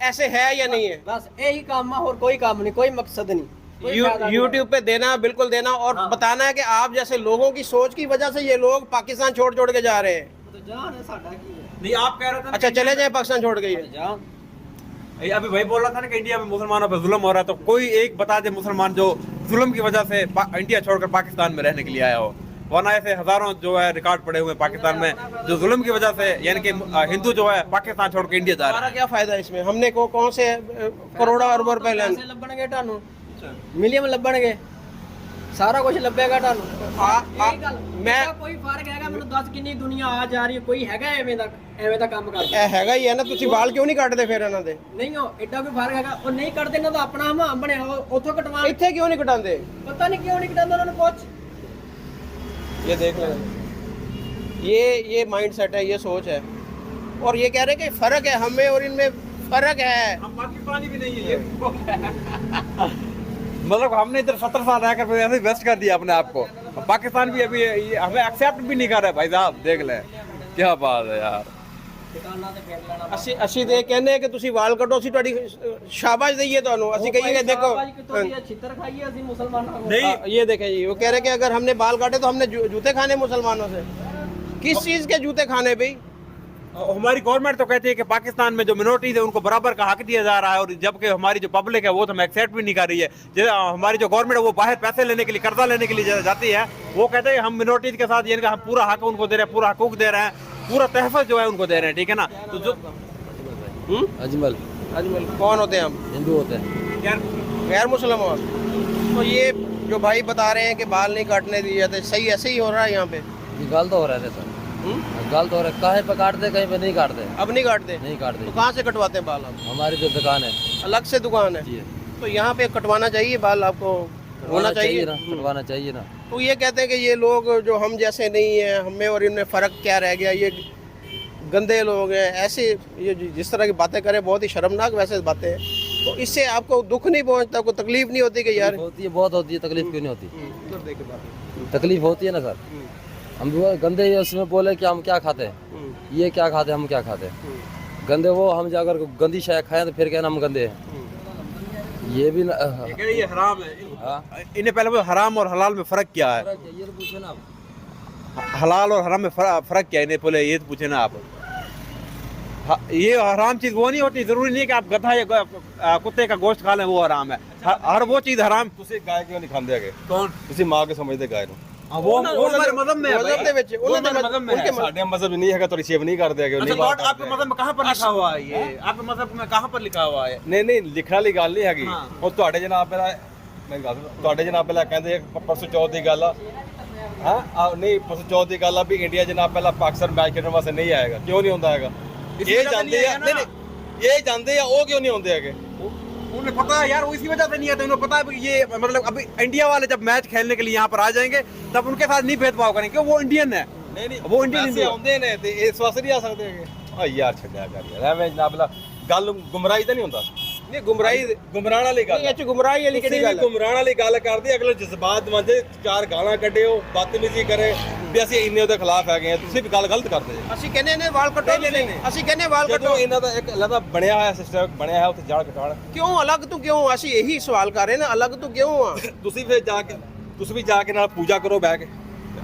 ऐसे है या नहीं है? बस यही काम है, और कोई काम नहीं, कोई मकसद नहीं। यूट्यूब पे देना, बिल्कुल देना, और बताना है कि आप जैसे लोगों की सोच की वजह से ये लोग पाकिस्तान छोड़ के जा रहे हैं। नहीं, आप कह रहे थे। अच्छा, चले जाए पाकिस्तान छोड़ के। अभी भाई बोल रहा था ना कि इंडिया में मुसलमानों पर जुल्म हो रहा है, तो कोई एक बता दे मुसलमान जो जुल्म की वजह से इंडिया छोड़कर पाकिस्तान में रहने के लिए आया हो। वरना ऐसे हजारों जो है रिकॉर्ड पड़े हुए पाकिस्तान में, जो जुल्म की वजह से यानी कि हिंदू जो है पाकिस्तान छोड़ के इंडिया जा रहा है। क्या फायदा इसमें? हमने कौन से करोड़ों अरबों रुपए लेने? लब्बणगे टानू मिलियन लब्बणगे, सारा कुछ लब्बेगा टानू। मैं कोई फर्क हैगा? मैंने 10 कितनी दुनिया आ जा रही है, कोई हैगा एवें दा काम करदा? हैगा ही है ना, ਤੁਸੀਂ ਬਾਲ ਕਿਉਂ ਨਹੀਂ ਕੱਟਦੇ ਫਿਰ ਇਹਨਾਂ ਦੇ? ਨਹੀਂ ਹੋ ਐਡਾ ਕੋਈ ਫਰਕ ਹੈਗਾ? ਉਹ ਨਹੀਂ ਕੱਟਦੇ ਨਾ, ਤਾਂ ਆਪਣਾ ਹਮਾਮ ਬਣਿਆ ਉੱਥੋਂ ਕਟਵਾ। ਇੱਥੇ ਕਿਉਂ ਨਹੀਂ ਕਟਾਉਂਦੇ? पता नहीं क्यों नहीं कटाते, उन्होंने कुछ। ये देख लें, ये माइंड सेट है, ये सोच है, और ये कह रहे हैं कि फर्क है हमें और इनमें, फर्क है। हम पाकिस्तानी भी नहीं है ये। मतलब हमने इधर 17 साल रहकर फिर ऐसे वेस्ट कर दिया अपने आप को। पाकिस्तान भी अभी हमें एक्सेप्ट भी नहीं कर रहा है भाई साहब, देख लें। क्या बात है यार। ਅਸੀਂ ਤੇ ਕਹਿੰਦੇ ਆ ਕਿ ਤੁਸੀਂ ਵਾਲ ਕੱਟੋ, ਅਸੀਂ ਤੁਹਾਡੀ ਸ਼ਾਬਾਸ਼ ਦਈਏ ਤੁਹਾਨੂੰ, ਅਸੀਂ ਕਹੀਏ देखो छितर खाइए ਅਸੀਂ मुसलमानों को। नहीं ये देखें जी, वो कह रहे कि अगर हमने बाल काटे तो हमने जूते खाने मुसलमानों से। किस चीज़ के जूते खाने भाई? हमारी गवर्नमेंट तो कहती है कि पाकिस्तान में जो मिनोरिटीज है उनको बराबर का हक दिया जा रहा है, और जबकि हमारी जो पब्लिक है वो तो एक्सेप्ट भी नहीं कर रही है। हमारी जो गवर्नमेंट है वो बाहर पैसे लेने के लिए, कर्जा लेने के लिए जाती है, वो कहते हैं हम मिनोरिटीज के साथ यानी हम पूरा हक उनको दे रहे हैं, पूरा हकूक दे रहे हैं, पूरा तहफ़्फ़ुज़ जो है उनको दे रहे हैं, ठीक है ना। तो जो अजमल अजमल कौन होते हैं हम? हिंदू होते हैं। गैर मुस्लिम हो। तो ये जो भाई बता रहे हैं कि बाल नहीं काटने दिए जाते, सही ऐसे ही हो रहा है यहाँ पे? ये गलत हो रहा है सर, गलत हो रहा है। कहीं पे काटते कहीं पे नहीं काटते। अब नहीं काटते? नहीं काटते। तो कहाँ से कटवाते हैं बाल आप? हमारी जो दुकान है अलग से दुकान है? जी। तो यहाँ पे कटवाना चाहिए बाल, आपको होना चाहिए ना, कटवाना चाहिए ना। तो ये कहते हैं कि ये लोग जो हम जैसे नहीं है, हमें और इनमें फ़र्क क्या रह गया, ये गंदे लोग हैं, ऐसे ये जिस तरह की बातें करें बहुत ही शर्मनाक वैसे बातें हैं। तो इससे आपको दुख नहीं पहुंचता, कोई तकलीफ नहीं होती कि यार? होती है, बहुत होती है। तकलीफ क्यों नहीं होती? तकलीफ होती है ना सर। हम वो गंदे उसमें बोले कि हम क्या खाते हैं, ये क्या खाते हैं, हम क्या खाते हैं गंदे, वो हम जाकर गंदी शाय खाएं तो फिर कहना हम गंदे हैं। ये भी ये हराम है। इन्हें पहले हराम और हलाल में फ़र्क क्या है? ये तो पूछे ना आप। हलाल और हराम में फ़र्क क्या है, इन्हें पहले ये तो पूछे ना आप। ये हराम चीज़ वो नहीं होती, ज़रूरी नहीं कि आप गधा या कुत्ते का गोश्त खा लें वो हराम है। हर वो चीज़ हराम। ਤੁਸੀਂ ਗਾਇ ਕਿਉਂ ਨਹੀਂ ਖਾਂਦੇ ਹੈਗੇ? कौन? ਤੁਸੀਂ ਮਾਂ ਕੇ ਸਮਝਦੇ ਗਾਇ ਨੂੰ? वो हमारे मज़हब में है मज़हब भाई। ਦੇ ਵਿੱਚ वो हमारे मज़हब में है। ਸਾਡੇ ਮਜ਼ਹਬ ਨਹੀਂ ਹੈਗਾ, ਤੁਹਾਡੀ ਸੇਵ ਨਹੀਂ ਕਰਦੇ ਹੈਗੇ। अच्छा, लॉर्ड आपके मज़हब में कहाँ पर लिखा हुआ है ये? आपके मज़हब में कहाँ पर लिखा हुआ है? ਨਹੀਂ ਨਹੀਂ ਲਿਖਣ ਵਾਲੀ ਗੱਲ ਨਹੀਂ ਹੈਗੀ। ਹਾਂ। ਉਹ ਤੁਹਾਡੇ ਜਨਾਬ ਪਹਿਲਾਂ ਮੇਰੀ ਗੱਲ ਸੁਣੋ, ਤੁਹਾਡੇ ਜਨਾਬ ਪਹਿਲਾਂ ਕਹਿੰਦੇ ਪਰਸੋਂ ਚੌਥ ਦੀ ਗੱਲ ਆ। ਹਾਂ ਨਹੀਂ, ਪਰਸੋਂ ਚੌਥ ਦੀ ਗੱਲ ਆ ਵੀ ਇੰਡੀਆ ਜਨਾਬ ਪਹਿਲਾਂ ਪਾਕਿਸਤਾਨ ਮੈਚ ਖੇਡਣ ਵਾਸਤੇ ਨਹੀਂ ਆਏਗਾ। ਕਿਉਂ ਨਹੀਂ ਹੁੰਦਾ ਹੈਗਾ? ਇਹ ਜਾਂਦੇ ਆ, ਨਹੀਂ ਨਹੀਂ ਇਹ ਜਾਂਦੇ ਆ, ਉਹ ਕਿਉਂ ਨਹੀਂ ਆਉਂਦੇ ਹੈਗੇ? उन्हें पता है यार, वो इसी वजह से नहीं आते। उन्हें पता है कि ये मतलब अभी इंडिया वाले जब मैच खेलने के लिए यहाँ पर आ जाएंगे तब उनके साथ नहीं भेदभाव करेंगे, क्यों वो इंडियन है। ਨਹੀਂ ਨਹੀਂ वो इंडियन ਪੈਸੇ ਆਉਂਦੇ ਨੇ ਤੇ ਇਸ ਵਾਸਤੇ ਨਹੀਂ ਆ ਸਕਦੇ ਹੈਗੇ। ਆ ਯਾਰ ਛੱਡਿਆ ਕਰ ਯਾਰ, ਐਵੇਂ ਜਨਾਬ ਗੱਲ ਗੁੰਮਰਾਹੀ ਤਾਂ ਨਹੀਂ ਹੁੰਦਾ। नहीं गुमराही ਗੁੰਮਰਾਹਣ ਵਾਲੀ ਗੱਲ। नहीं, ये गुमराही वाली ਕਿਹੜੀ केड़ी गल है? ਗੁੰਮਰਾਹਣ ਵਾਲੀ ਗੱਲ ਕਰਦੇ, ਅਗਲੇ ਜਜ਼ਬਾਤ ਦਵਾਂਦੇ, ਚਾਰ ਗਾਲਾਂ ਕੱਢੇ, ਉਹ ਬਦਤਮੀਜ਼ੀ ਕਰੇ ਵੀ ਅਸੀਂ ਇੰਨੇ ਉਹਦੇ ਖਿਲਾਫ ਹੈਗੇ ਆ। ਤੁਸੀਂ ਵੀ ਗੱਲ ਗਲਤ ਕਰਦੇ ਜੀ। ਅਸੀਂ ਕਹਿੰਦੇ ਨੇ ਵਾਲ ਕੱਟੋ, ਅਸੀਂ ਕਹਿੰਦੇ ਵਾਲ ਜਦੋਂ ਕੱਟੋ। ਇਹਨਾਂ ਦਾ ਇੱਕ ਅਲੱਗਾ ਬਣਿਆ ਹੋਇਆ ਸਿਸਟਮ ਬਣਿਆ ਹੈ, ਉੱਥੇ ਜਾਣ ਕਟਾਣ। ਕਿਉਂ ਅਲੱਗ ਤੋਂ ਕਿਉਂ? ਅਸੀਂ ਇਹੀ ਸਵਾਲ ਕਰ ਰਹੇ ਨਾ, ਅਲੱਗ ਤੋਂ ਕਿਉਂ ਆ? ਤੁਸੀਂ ਫਿਰ ਜਾ ਕੇ ਤੁਸੀਂ ਵੀ ਜਾ ਕੇ ਨਾਲ ਪੂਜਾ ਕਰੋ ਬਹਿ ਕੇ।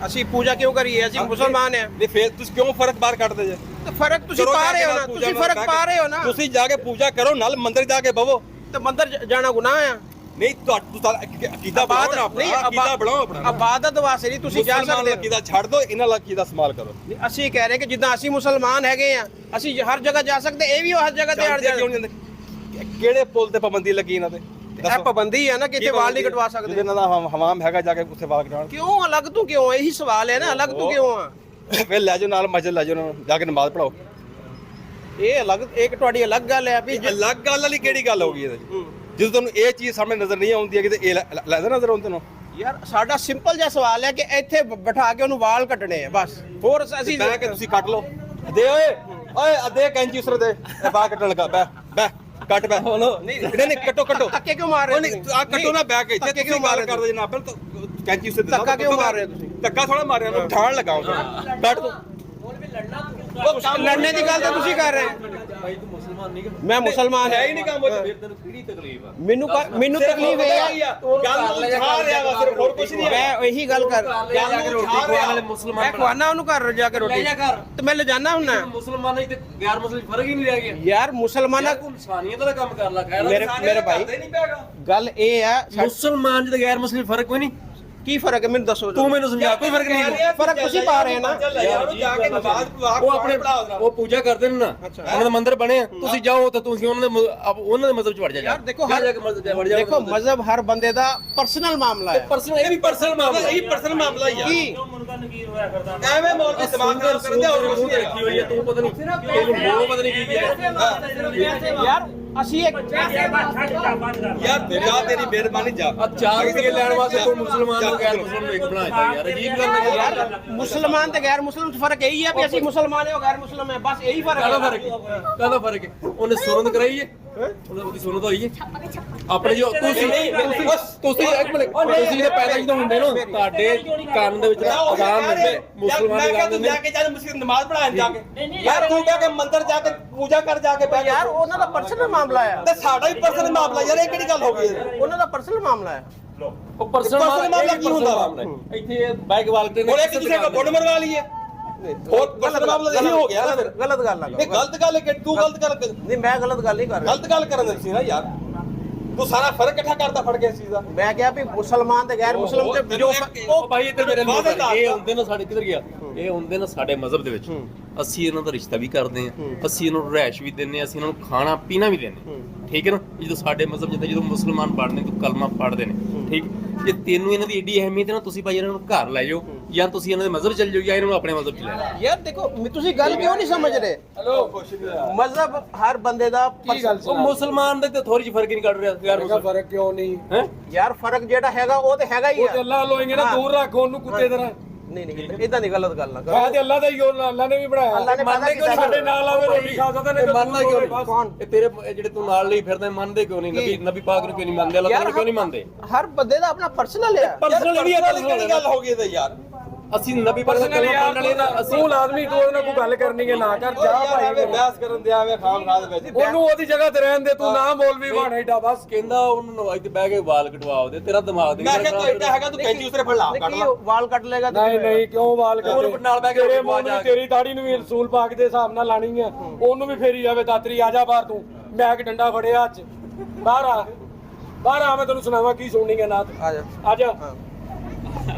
ਅਸੀਂ ਪੂਜਾ ਕਿਉਂ ਕਰੀਏ? ਅਸੀਂ ਮੁਸਲਮਾਨ ਆ। ਨਹੀਂ ਫਿਰ ਤੁਸੀਂ ਕਿਉਂ ਫਰਕ ਬਾਹਰ ਕੱਢਦੇ ਜੇ? ਤੇ ਫਰਕ ਤੁਸੀਂ ਪਾ ਰਹੇ ਹੋ ਨਾ, ਤੁਸੀਂ ਫਰਕ ਪਾ ਰਹੇ ਹੋ ਨਾ। ਤੁਸੀਂ ਜਾ ਕੇ ਪੂਜਾ ਕਰੋ, ਨਾਲ ਮੰਦਿਰ ਜਾ ਕੇ ਬਵੋ। ਤੇ ਮੰਦਰ ਜਾਣਾ ਗੁਨਾਹ ਆ? ਨਹੀਂ ਤੁਹਾਡਾ ਅਕੀਦਾ ਬਣਾਓ ਨਾ, ਆਪਣਾ ਅਕੀਦਾ ਬਣਾਓ ਆਪਣਾ। ਇਬਾਦਤ ਵਾਸਤੇ ਨਹੀਂ ਤੁਸੀਂ ਜਾ ਸਕਦੇ। ਅਕੀਦਾ ਛੱਡ ਦਿਓ, ਇਹਨਾਂ ਦਾ ਅਕੀਦਾ ਇਸਤੇਮਾਲ ਕਰੋ। ਅਸੀਂ ਕਹਿ ਰਹੇ ਕਿ ਜਿੱਦਾਂ ਅਸੀਂ ਮੁਸਲਮਾਨ ਹੈਗੇ ਆ, ਅਸੀਂ ਹਰ ਜਗ੍ਹਾ ਜਾ ਸਕਦੇ, ਇਹ ਵੀ ਹਰ ਜਗ੍ਹਾ ਤੇ ਹਰ ਕਿਉਂ ਨਹੀਂ ਜਾਂਦੇ? ਕਿਹੜੇ ਪੁੱਲ ਤੇ ਪਾਬੰਦੀ ਲੱਗੀ ਇਹਨਾਂ ਤੇ? ਇਹ ਪਾਬੰਦੀ ਹੈ ਨਾ ਕਿ ਇੱਥੇ ਵਾਲ ਨਹੀਂ ਕਟਵਾ ਸਕਦੇ। ਇਹਨਾਂ ਦਾ ਹਮਾਮ ਹੈਗਾ, ਜਾ ਕੇ ਉੱਥੇ ਵਾਲ ਕਟਵਾਉਣ। ਕਿਉਂ ਅਲੱਗ ਤੋਂ ਕਿਉਂ? ਇਹੀ ਸਵਾਲ ਹੈ ਨਾ, ਅਲੱਗ ਤੋਂ ਕਿਉਂ ਆ? ਫਿਰ ਲੈ ਜਾਓ ਨਾਲ ਮਸਜਿਦ, ਲੈ ਜਾਓ ਉਹਨਾਂ ਨੂੰ, ਜਾ ਕੇ ਨਮਾਜ਼ ਪੜਾਓ। ਇਹ ਅਲੱਗ, ਇੱਕ ਤੁਹਾਡੀ ਅਲੱਗ ਗੱਲ ਹੈ ਵੀ ਅਲੱਗ ਗੱਲ ਵਾਲੀ ਕਿਹੜੀ ਗੱਲ ਹੋ ਗਈ ਇਹਦੇ ਚ? ਜਦੋਂ ਤੁਹਾਨੂੰ ਇਹ ਚੀਜ਼ ਸਾਹਮਣੇ ਨਜ਼ਰ ਨਹੀਂ ਆਉਂਦੀ ਹੈ ਕਿ ਇਹ ਲੈਦਾ ਨਜ਼ਰ ਆਉਂਦੇ ਨੂੰ। ਯਾਰ ਸਾਡਾ ਸਿੰਪਲ ਜਿਹਾ ਸਵਾਲ ਹੈ ਕਿ ਇੱਥੇ ਬਿਠਾ ਕੇ ਉਹਨੂੰ ਵਾਲ ਕੱਟਣੇ ਆ ਬਸ, ਹੋਰ ਅਸੀਂ ਬਹਿ ਕੇ ਤੁਸੀਂ ਕੱਟ ਲਓ। ਦੇ ਓਏ ਓਏ ਅਦੇ ਕੈਂਚੀ ਉਸਰ ਦੇ ਬਾਹਰ ਕੱਟਣ ਲੱਗਾ। ਬਹਿ ਬਹਿ ਕੱਟ ਬਹਿ। ਨਹੀਂ ਨਹੀਂ ਕੱਟੋ ਕੱਟੋ। ਧੱਕੇ ਕਿਉਂ ਮਾਰ ਰਹੇ ਨਹੀਂ ਆ ਕੱਟੋ ਨਾ ਬਹਿ ਕੇ। ਧੱਕੇ ਕਿਉਂ ਮਾਰ ਰਹੇ ਕਰਦੇ ਜਨਾਬ? ਕੈਂਚੀ ਉਸਰ ਦੇ ਧੱਕਾ ਕਿਉਂ ਮਾਰ ਰਹੇ ਤੁਸੀਂ? ਧੱਕਾ ਥੋੜਾ ਮਾਰਿਆ, ਉਹਨੂੰ ਠਾਣ ਲਗਾਓ। ਕੱਟ ਦੋ। ਲੜਨੇ ਦੀ ਗੱਲ ਤਾਂ ਤੁਸੀਂ ਕਰ ਰਹੇ ਹੋ। ਮੈਂ ਮੁਸਲਮਾਨ ਹੈ ਹੀ ਨਹੀਂ ਕੰਮ। ਮੈਨੂੰ ਤਕਲੀਫ ਇਹ ਹੈ, ਗੱਲ ਨੂੰ ਉਠਾ ਰਿਹਾ ਵਾ, ਸਿਰਫ ਹੋਰ ਕੁਝ ਨਹੀਂ ਹੈ। ਮੈਂ ਇਹੀ ਗੱਲ ਕਰ ਗੱਲ ਨੂੰ ਉਠਾ ਰਿਹਾ। ਮੈਂ ਖਵਾਨਾ ਉਹਨੂੰ ਘਰ ਜਾ ਕੇ ਰੋਟੀ, ਤੇ ਮੈਂ ਲਿਜਾਣਾ ਹੁੰਨਾ। ਮੁਸਲਮਾਨਾਂ ਤੇ ਗੈਰ ਮੁਸਲਿਮ ਫਰਕ ਹੀ ਨਹੀਂ ਰਹਿ ਗਿਆ ਯਾਰ ਮੁਸਲਮਾਨਾਂ ਇਨਸਾਨੀਅਤ ਦਾ ਕੰਮ ਕਰ ਲਾ। ਮੇਰੇ ਭਾਈ ਗੱਲ ਇਹ ਹੈ, ਮੁਸਲਮਾਨ ਤੇ ਗੈਰ ਮੁਸਲਿਮ ਫਰਕ ਕੋਈ ਨਹੀਂ। ਕੀ ਫਰਕ ਹੈ ਮੈਨੂੰ ਦੱਸੋ। ਤੂੰ ਮੈਨੂੰ ਸਮਝਾ, ਕੋਈ ਫਰਕ ਨਹੀਂ। ਫਰਕ ਤੁਸੀਂ ਪਾ ਰਹੇ ਨਾ। ਉਹ ਆਪਣੇ ਉਹ ਪੂਜਾ ਕਰਦੇ ਨੇ ਨਾ, ਉਹਨਾਂ ਦਾ ਮੰਦਿਰ ਬਣਿਆ, ਤੁਸੀਂ ਜਾਓ ਤਾਂ ਤੁਸੀਂ ਉਹਨਾਂ ਦੇ ਮਜ਼ਹਬ ਚ ਵੜ ਜਾ। ਯਾਰ ਦੇਖੋ ਦੇਖੋ ਮਜ਼ਹਬ ਹਰ ਬੰਦੇ ਦਾ ਪਰਸਨਲ ਮਾਮਲਾ ਹੈ। ਪਰਸਨਲ, ਇਹ ਵੀ ਪਰਸਨਲ ਮਾਮਲਾ, ਇਹੀ ਪਰਸਨਲ ਮਾਮਲਾ ਹੀ ਆ। ਕੀ ਐਵੇਂ ਮੌਲ ਦੇ ਦਿਮਾਗ ਖਰਾਬ ਕਰਦੇ ਹੋਰ ਕੁਝ ਨਹੀਂ ਰੱਖੀ ਹੋਈ ਹੈ। ਤੂੰ ਪਤਾ ਨਹੀਂ ਇਹਨੂੰ ਪਤਾ ਨਹੀਂ ਕੀ ਕੀਤਾ ਯਾਰ ਅਸੀਂ ਇੱਕ ਯਾਰ ਜਾ ਤੇਰੀ ਮਿਹਰਬਾਨੀ ਜਾ। ਚਾਰ ਰੁਪਏ ਲੈਣ ਵਾਸਤੇ ਤੂੰ ਮੁਸਲਮਾਨ ਨੂੰ ਗੈਰ ਮੁਸਲਮਾਨ ਨੂੰ ਇੱਕ ਬਣਾਇਆ ਯਾਰ, ਅਜੀਬ ਗੱਲ ਹੈ ਯਾਰ। ਮੁਸਲਮਾਨ ਤੇ ਗੈਰ ਮੁਸਲਮਾਨ ਚ ਫਰਕ ਇਹੀ ਹੈ ਵੀ ਅਸੀਂ ਮੁਸਲਮਾਨ ਹੈ, ਉਹ ਗੈਰ ਮੁਸਲਮਾਨ ਹੈ, ਬਸ ਇਹੀ ਫਰਕ ਹੈ। ਕਾਹਦਾ ਫਰਕ ਹੈ? ਉਹਨੇ ਸੁਰੰਦ ਕਰਾਈ ਹੈ। ਉਹਦੀ ਸੁਣੋ ਤਾਂ ਹੋਈ ਆਪਣੇ ਜੋ ਤੁਸੀਂ ਇੱਕ ਮਿੰਟ ਤੁਸੀਂ ਤੇ ਪੈਦਾ ਜਦੋਂ ਹੁੰਦੇ ਨਾ ਤੁਹਾਡੇ ਕੰਨ ਦੇ ਵਿੱਚ ਅਜ਼ਾਨ ਹੁੰਦੇ ਮੁਸਲਮਾਨ ਦੇ ਕੰਨ ਦੇ ਜਾ ਕੇ ਮਸਜਿਦ ਨਮਾਜ਼ ਪੜਾਉਣ ਜਾ ਕੇ ਯਾਰ ਤੂੰ ਕਹਿ ਕੇ ਮੰਦਰ ਜਾ ਕੇ ਪੂਜਾ ਕਰ ਜਾ ਕੇ ਬੈ ਯਾਰ ਉਹਨਾਂ ਦਾ ਪਰਸਨਲ ਮਾਮਲਾ ਹੈ ਤੇ ਸਾਡਾ ਵੀ ਪਰਸਨਲ ਮਾਮਲਾ ਯਾਰ ਇਹ ਕਿਹੜੀ ਗੱਲ ਹੋ ਗਈ ਉਹਨਾਂ ਦਾ ਪਰਸਨਲ ਮਾਮਲਾ ਹੈ ਉਹ ਪਰਸਨਲ ਮਾਮਲਾ ਕੀ ਹੁੰਦਾ ਵਾ ਇੱਥੇ ਬਾਈਕ ਵਾਲਤੇ ਨੇ ਉਹਨੇ ਇੱਕ ਦੂਸਰੇ ਕੋ ਬੋੜ ਮਰਵਾ ਲਈ ਹੈ ਹੋਰ ਪਰਸਨਲ ਮਾਮਲਾ ਇਹ ਹੋ ਗਿਆ ਨਾ ਫਿਰ ਗਲਤ ਗੱਲ ਨਾ ਇਹ ਗਲਤ ਗੱਲ ਹੈ ਕਿ ਤੂੰ ਗਲਤ ਗੱਲ ਨਹੀਂ ਮੈਂ ਗਲਤ ਗੱਲ ਨਹੀਂ ਕਰ ਰਿਹਾ ਗਲਤ ਗੱਲ ਕਰਨ ਦੇ ਸੀ ਨਾ ਯਾਰ ਤੂੰ ਸਾਰਾ ਫਰਕ ਇਕੱਠਾ ਕਰਦਾ ਫੜ ਕੇ ਇਸ ਚੀਜ਼ ਦਾ ਮੈਂ ਕਿਹਾ ਵੀ ਮੁਸਲਮਾਨ ਤੇ ਗੈਰ ਮੁਸਲਮ ਤੇ ਜੋ ਉਹ ਭਾਈ ਇੱਧਰ ਮੇਰੇ ਨਾਲ ਇਹ ਹੁੰਦੇ ਨੇ ਸਾਡੇ ਕਿੱਧਰ ਗਿਆ ਇਹ ਹੁੰਦੇ ਨੇ ਸਾਡੇ ਮਜ਼ਹਬ ਦੇ ਵਿੱਚ ਅਸੀਂ ਇਹਨਾਂ ਦਾ ਰਿਸ਼ਤਾ ਵੀ ਕਰਦੇ ਹਾਂ ਅਸੀਂ ਇਹਨਾਂ ਨੂੰ ਰਹਿਸ਼ ਵੀ ਦਿੰਦੇ ਹਾਂ ਅਸੀਂ ਇਹਨਾਂ ਨੂੰ ਖਾਣਾ ਪੀਣਾ ਵੀ ਦਿੰਦੇ ਹਾਂ ਠੀਕ ਹੈ ਨਾ ਜਦੋਂ ਸਾਡੇ ਮਜ਼ਹਬ ਜਿੱਦਾਂ ਜਦੋਂ ਮੁਸਲਮਾਨ ਪੜ੍ਹਦੇ ਨੇ ਕਲਮਾ ਪੜ੍ਹਦੇ ਨੇ ਠੀਕ ਜੇ ਤੈਨੂੰ ਇਹਨਾਂ ਦੀ ਏਡੀ ਅਹਿਮੀਅਤ ਹੈ ਨਾ ਤੁਸੀਂ ਭਾਈ ਇਹਨਾਂ ਨੂੰ ਘਰ ਲੈ ਜਾਓ ਜਾਂ ਤੁਸੀਂ ਇਹਨਾਂ ਦੇ ਮਜ਼ਹਬ ਚੱਲ ਜਾਓ ਜਾਂ ਇਹਨਾਂ ਨੂੰ ਆਪਣੇ ਮਜ਼ਹਬ ਚ ਲੈ ਜਾਓ ਯਾਰ ਦੇਖੋ ਤੁਸੀਂ ਗੱਲ ਕਿਉਂ ਨਹੀਂ ਸਮਝ ਰਹੇ ਮਜ਼ਹਬ ਹਰ ਬੰਦੇ ਦਾ ਉਹ ਮੁਸਲਮਾਨ ਦੇ ਤੇ ਥੋੜੀ ਜਿਹੀ ਫਰਕ ਨਹੀਂ ਕੱਢ ਰਿਹਾ ਯਾਰ ਫਰਕ ਕਿਉਂ ਨਹੀਂ ਹੈ ਯਾਰ ਫਰਕ ਜਿਹੜਾ ਹੈਗਾ ਉਹ ਤੇ ਹੈਗਾ ਹੀ ਉਹ ਹੈ ਤੇ ਅੱਲਾਹ ਲੋਏਗੇ ਨਾ ਦੂਰ ਰੱਖ ਉਹਨੂੰ ਕੁੱਤੇ ਤਰ੍ਹਾਂ ਨਹੀਂ ਇਦਾਂ ਦੀ ਗਲਤ ਗੱਲ ਨਾ ਕਰੋ ਹੈ ਤੇ ਅੱਲਾਹ ਦਾ ਹੀ ਉਹ ਅੱਲਾਹ ਨੇ ਵੀ ਬਣਾਇਆ ਅੱਲਾਹ ਨੇ ਮੰਨਦੇ ਕਿਉਂ ਸਾਡੇ ਨਾਲ ਆਵੇ ਰੋਟੀ ਖਾ ਸਕਦਾ ਨੇ ਮੰਨਦਾ ਕਿਉਂ ਨਹੀਂ ਇਹ ਤੇਰੇ ਜਿਹੜੇ ਤੂੰ ਨਾਲ ਲਈ ਫਿਰਦੇ ਮੰਨਦੇ ਕਿਉਂ ਨਹੀਂ ਨਬੀ ਪਾਕ ਨੂੰ ਕਿਉਂ ਨਹੀਂ ਮੰਨਦੇ ਅੱਲਾਹ ਤਾਲਾ ਕਿਉਂ ਨਹੀਂ ਮੰਨਦੇ ਹਰ ਬੰਦੇ ਦਾ ਆਪਣਾ ਪਰਸਨਲ ਹੈ ਪਰਸਨਲ ਵੀ ਹੈ ਕਿਹੜੀ ਗੱਲ ਹੋ ਗਈ ਤੇ ਯਾਰ ਅਸੀਂ ਨਬੀ ਪਾਕ ਨੂੰ ਮੰਨਣ ਵਾਲੇ ਨਾ ਅਸੀਂ ਤੂੰ ਲਾਜ਼ਮੀ ਤੂੰ ਉਹਦੇ ਨਾਲ ਕੋਈ ਗੱਲ ਕਰਨੀ ਹੈ ਨਾ ਕਰ ਜਾ ਭਾਈ ਬਹਿਸ ਕਰਨ ਦਿਆ ਵੇ ਖਾਮ ਖਾਦ ਵਿੱਚ ਉਹਨੂੰ ਉਹਦੀ ਜਗ੍ਹਾ ਤੇ ਰਹਿਣ ਦੇ ਤੂੰ ਨਾ ਮੌਲਵੀ ਬਣ ਏਡਾ ਬਸ ਕਹਿੰਦਾ ਉਹਨੂੰ ਇੱਥੇ ਬਹਿ ਕੇ ਵਾਲ ਕਟਵਾਓ ਦੇ ਤੇਰਾ ਦਿਮਾਗ ਦੇ ਮੈਂ ਕਿਹਾ ਤੂੰ ਇੱਡਾ ਹੈਗਾ ਤੂੰ ਕੈਂਚੀ ਉਸਰੇ ਫੜ ਲਾ ਕੱਢ ਲਾ ਵਾਲ ਕੱਟ ਲੇਗਾ ਨਹੀਂ ਕਿਉਂ ਵਾਲ ਉਹਨੂੰ ਨਾਲ ਬਹਿ ਕੇ ਤੇਰੇ ਆਵਾਜ਼ ਮੂੰਹ ਨੂੰ ਤੇਰੀ ਦਾੜੀ ਨੂੰ ਵੀ ਰਸੂਲ ਪਾਕ ਦੇ ਹਿਸਾਬ ਨਾਲ ਲਾਣੀ ਆ ਉਹਨੂੰ ਵੀ ਫੇਰੀ ਜਾਵੇ ਦਾਤਰੀ ਆ ਜਾ ਬਾਹਰ ਤੂੰ ਮੈਂ ਇੱਕ ਡੰਡਾ ਫੜਿਆ ਅੱਜ ਬਾਹਰ ਆ ਮੈਂ ਤੈਨੂੰ ਸੁਣਾਵਾਂ ਕੀ ਸੁਣਨੀ ਹੈ ਨਾਤ ਆ ਜਾ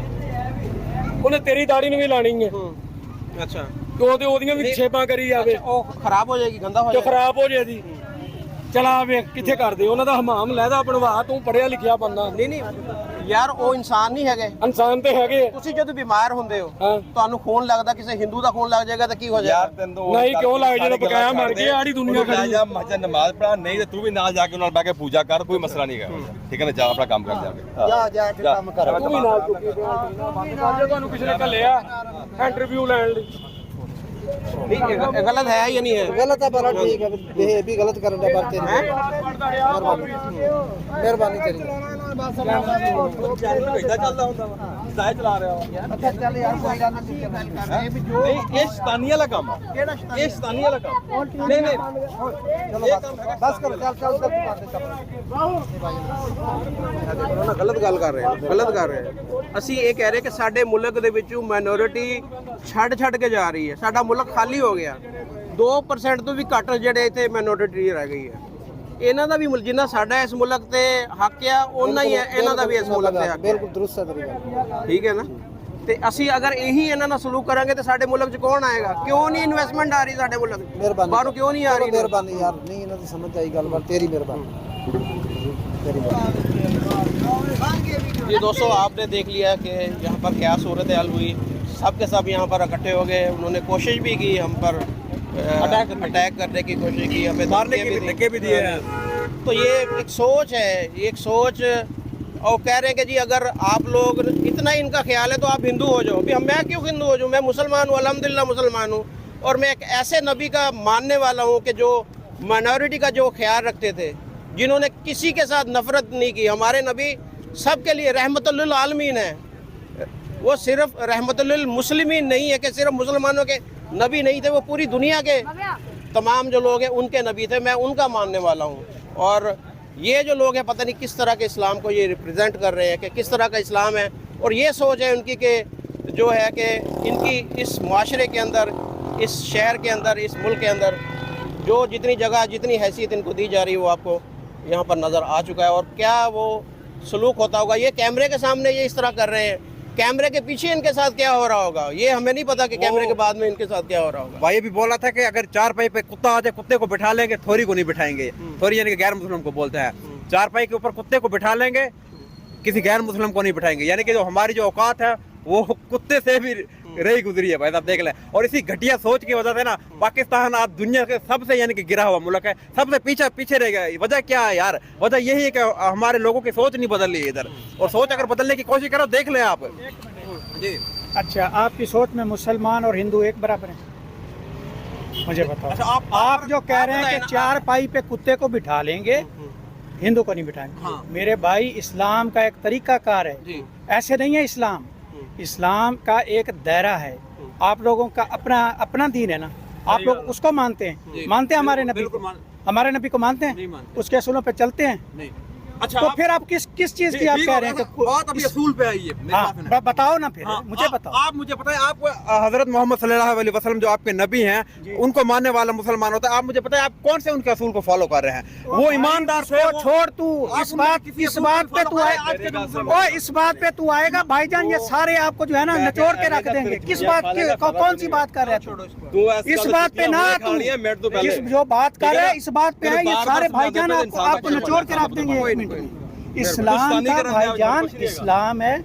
ਉਹਨੇ ਤੇਰੀ ਦਾੜੀ ਨੂੰ ਵੀ ਲਾਣੀ ਹੈ ਅੱਛਾ ਤੂੰ ਤੇ ਉਹਦੀਆਂ ਵੀ ਛੇਪਾਂ ਕਰੀ ਜਾਵੇ ਉਹ ਖਰਾਬ ਹੋ ਜਾਏਗੀ ਗੰਦਾ ਹੋ ਤੇ ਜਾਏਗਾ ਖਰਾਬ ਹੋ ਜਾਏਗੀ ਚਲਾ ਵੇਖ ਕਿੱਥੇ ਕਰਦੇ ਉਹਨਾਂ ਦਾ ਹਮਾਮ ਲੈਦਾ ਬਣਵਾ ਤੂੰ ਪੜਿਆ ਲਿਖਿਆ ਬੰਦਾ ਨਹੀਂ ਯਾਰ ਉਹ ਇਨਸਾਨ ਨਹੀਂ ਹੈਗੇ ਇਨਸਾਨ ਤੇ ਹੈਗੇ ਤੁਸੀਂ ਜਦੋਂ ਬਿਮਾਰ ਹੁੰਦੇ ਹੋ ਹਾਂ ਤੁਹਾਨੂੰ ਖੂਨ ਲੱਗਦਾ ਕਿਸੇ ਹਿੰਦੂ ਦਾ ਖੂਨ ਲੱਗ ਜਾਏਗਾ ਤਾਂ ਕੀ ਹੋ ਯਾਰ ਜਾਏਗਾ ਤੈਨੂੰ ਨਹੀਂ ਕਿਉਂ ਲੱਗ ਜਿਹੜਾ ਬਕਾਇਆ ਮਰ ਗਿਆ ਆੜੀ ਦੁਨੀਆ ਖੜੀ ਜਾ ਮਸਜਿਦ ਨਮਾਜ਼ ਪੜਾ ਨਹੀਂ ਤੇ ਤੂੰ ਵੀ ਨਾਲ ਜਾ ਕੇ ਉਹਨਾਂ ਨਾਲ ਬਹਿ ਕੇ ਪੂਜਾ ਕਰ ਕੋਈ ਮਸਲਾ ਨਹੀਂ ਹੈਗਾ ਠੀਕ ਹੈ ਨਾ ਜਾ ਆਪਣਾ ਕੰਮ ਕਰ ਜਾ ਕੇ ਜਾ ਕੇ ਕੰਮ ਕਰ ਤੂੰ ਵੀ ਨਾਲ ਚੁੱਕੀ ਅੱਜ ਤੁਹਾਨੂੰ ਕਿਸੇ ਨੇ ਘੱਲਿਆ ਇੰਟਰਵਿਊ ਲੈਣ ਲਈ गलत है या नहीं है गलत है बड़ा ठीक है ये भी गलत कर रहा बात तेरी मेहरबानी तेरी ਇਦਾਂ ਚੱਲਦਾ ਹੁੰਦਾ ਵਾ ਜ਼ਾਇ ਚਲਾ ਰਿਹਾ ਵਾ अच्छा चल यार कोई बात नहीं ਨਹੀਂ ਇਹ ਸ਼ੈਤਾਨੀ ਵਾਲਾ ਕੰਮ ਆ ਇਹ ਸ਼ੈਤਾਨੀ ਵਾਲਾ ਕੰਮ ਨਹੀਂ ਇਹ ਕੰਮ ਹੈਗਾ बस करो चल गलत गल कर रहे हैं गलत कर रहे हैं ਅਸੀਂ ਇਹ ਕਹਿ ਰਹੇ ਕਿ ਸਾਡੇ ਮੁਲਕ ਦੇ ਵਿੱਚੋਂ ਮਾਈਨੋਰਿਟੀ ਛੱਡ ਕੇ ਜਾ ਰਹੀ ਹੈ ਸਾਡਾ ਮੁਲਕ ਖਾਲੀ ਹੋ ਗਿਆ 2% ਤੋਂ ਵੀ ਘੱਟ ਜਿਹੜੇ ਇੱਥੇ ਮਾਈਨੋਰਿਟੀ ਰਹਿ ਗਈ ਹੈ ਇਹਨਾਂ ਦਾ ਵੀ ਜਿੰਨਾ ਸਾਡਾ ਇਸ ਮੁਲਕ ਤੇ ਹੱਕ ਆ ਉਹਨਾਂ ਹੀ ਹੈ ਇਹਨਾਂ ਦਾ ਵੀ ਇਸ ਮੁਲਕ ਤੇ ਹੱਕ बिल्कुल दुरुस्त है तेरी गल ਠੀਕ ਹੈ ਨਾ ਤੇ ਅਸੀਂ ਅਗਰ ਇਹੀ ਇਹਨਾਂ ਨਾਲ ਸਲੂਕ ਕਰਾਂਗੇ ਤੇ ਸਾਡੇ ਮੁਲਕ 'ਚ ਕੌਣ ਆਏਗਾ ਕਿਉਂ ਨਹੀਂ ਇਨਵੈਸਟਮੈਂਟ ਆ ਰਹੀ ਸਾਡੇ ਮੁਲਕ 'ਚ मेहरबानी ਬਾਹਰੋਂ ਕਿਉਂ नहीं आ रही मेहरबानी यार नहीं इन्हें तो समझ आई गल बात तेरी मेहरबानी तेरी ये दोस्तों आपने देख लिया कि यहाँ पर क्या सूरत हाल हुई सब के सब यहाँ पर इकट्ठे हो गए उन्होंने कोशिश भी की हम पर अटैक करने की कोशिश की हमें मारने की धक्के भी दिए हैं तो ये एक सोच है एक सोच और कह रहे हैं कि जी अगर आप लोग इतना इनका ख्याल है तो आप हिंदू हो जाओ अभी मैं क्यों हिंदू हो जाऊँ मैं मुसलमान हूँ अल्हम्दुलिल्लाह मुसलमान हूँ और मैं एक ऐसे नबी का मानने वाला हूँ कि जो माइनॉरिटी का जो ख्याल रखते थे जिन्होंने किसी के साथ नफरत नहीं की हमारे नबी सबके लिए रहमतुल आलमीन है वो सिर्फ रहमतुल मुस्लिमीन नहीं है कि सिर्फ मुसलमानों के नबी नहीं थे वो पूरी दुनिया के तमाम जो लोग हैं उनके नबी थे मैं उनका मानने वाला हूँ और ये जो लोग हैं पता नहीं किस तरह के इस्लाम को ये रिप्रेजेंट कर रहे हैं कि किस तरह का इस्लाम है और ये सोच है उनकी कि जो है कि इनकी इस माशरे के अंदर इस शहर के अंदर इस मुल्क के अंदर जो जितनी जगह जितनी हैसियत इनको दी जा रही है वो आपको यहाँ पर नज़र आ चुका है और क्या वो सलूक होता होगा ये कैमरे के सामने ये इस तरह कर रहे हैं कैमरे के पीछे इनके साथ क्या हो रहा होगा ये हमें नहीं पता कि कैमरे के बाद में इनके साथ क्या हो रहा होगा भाई भी बोला था कि अगर चारपाई पे कुत्ता आ जाए कुत्ते को बिठा लेंगे थोड़ी को नहीं बिठाएंगे थोड़ी यानी कि गैर मुस्लिम को बोलते हैं चारपाई के ऊपर कुत्ते को बिठा लेंगे किसी गैर मुस्लिम को नहीं बिठाएंगे यानी कि जो हमारी जो औकात है वो कुत्ते से भी रही गुजरी है भाई साहब देख लें और इसी घटिया सोच की वजह से ना पाकिस्तान आज दुनिया के सबसे यानी कि गिरा हुआ मुल्क है सबसे पीछे रह गया वजह क्या है यार वजह यही है कि हमारे लोगों की सोच नहीं बदल रही है इधर और सोच अगर बदलने की कोशिश करो देख लें आप जी अच्छा आपकी सोच में मुसलमान और हिंदू एक बराबर हैं मुझे बताओ। अच्छा, आप जो कह रहे हैं कि चार पाई पे कुत्ते को बिठा लेंगे, हिंदू को नहीं बिठाएंगे। हाँ। मेरे भाई, इस्लाम का एक तरीकाकार है, ऐसे नहीं है इस्लाम। इस्लाम का एक दायरा है। आप लोगों का अपना अपना दीन है ना, आप लोग उसको मानते हैं। मानते हैं हमारे नबी को? हमारे नबी को मानते हैं? उसके असूलों पे चलते हैं? नहीं। अच्छा, तो फिर आप किस चीज की आप कह रहे हैं कि बात अभी असूल पे आई है। हाँ, बताओ ना फिर। मुझे बताओ। आप मुझे बताएं, आप हजरत मोहम्मद सल्लल्लाहु अलैहि वसल्लम जो आपके नबी हैं, उनको मानने वाला मुसलमान होता है। आप मुझे बताएं, आप कौन से उनके असूल को फॉलो कर रहे हैं? वो ईमानदार से छोड़ तू इस बात पे तू इस बात पे तू आएगा भाईजान, ये सारे आपको जो है ना निचोड़ के रख देंगे। किस बात की, कौन सी बात कर रहे हैं? इस बात पे ना तू जो बात कर रहे हैं इस बात पे है, ये सारे भाईजान आपको निचोड़ के रख देंगे 1 मिनट में। इस्लाम का भाईजान इस्लाम है,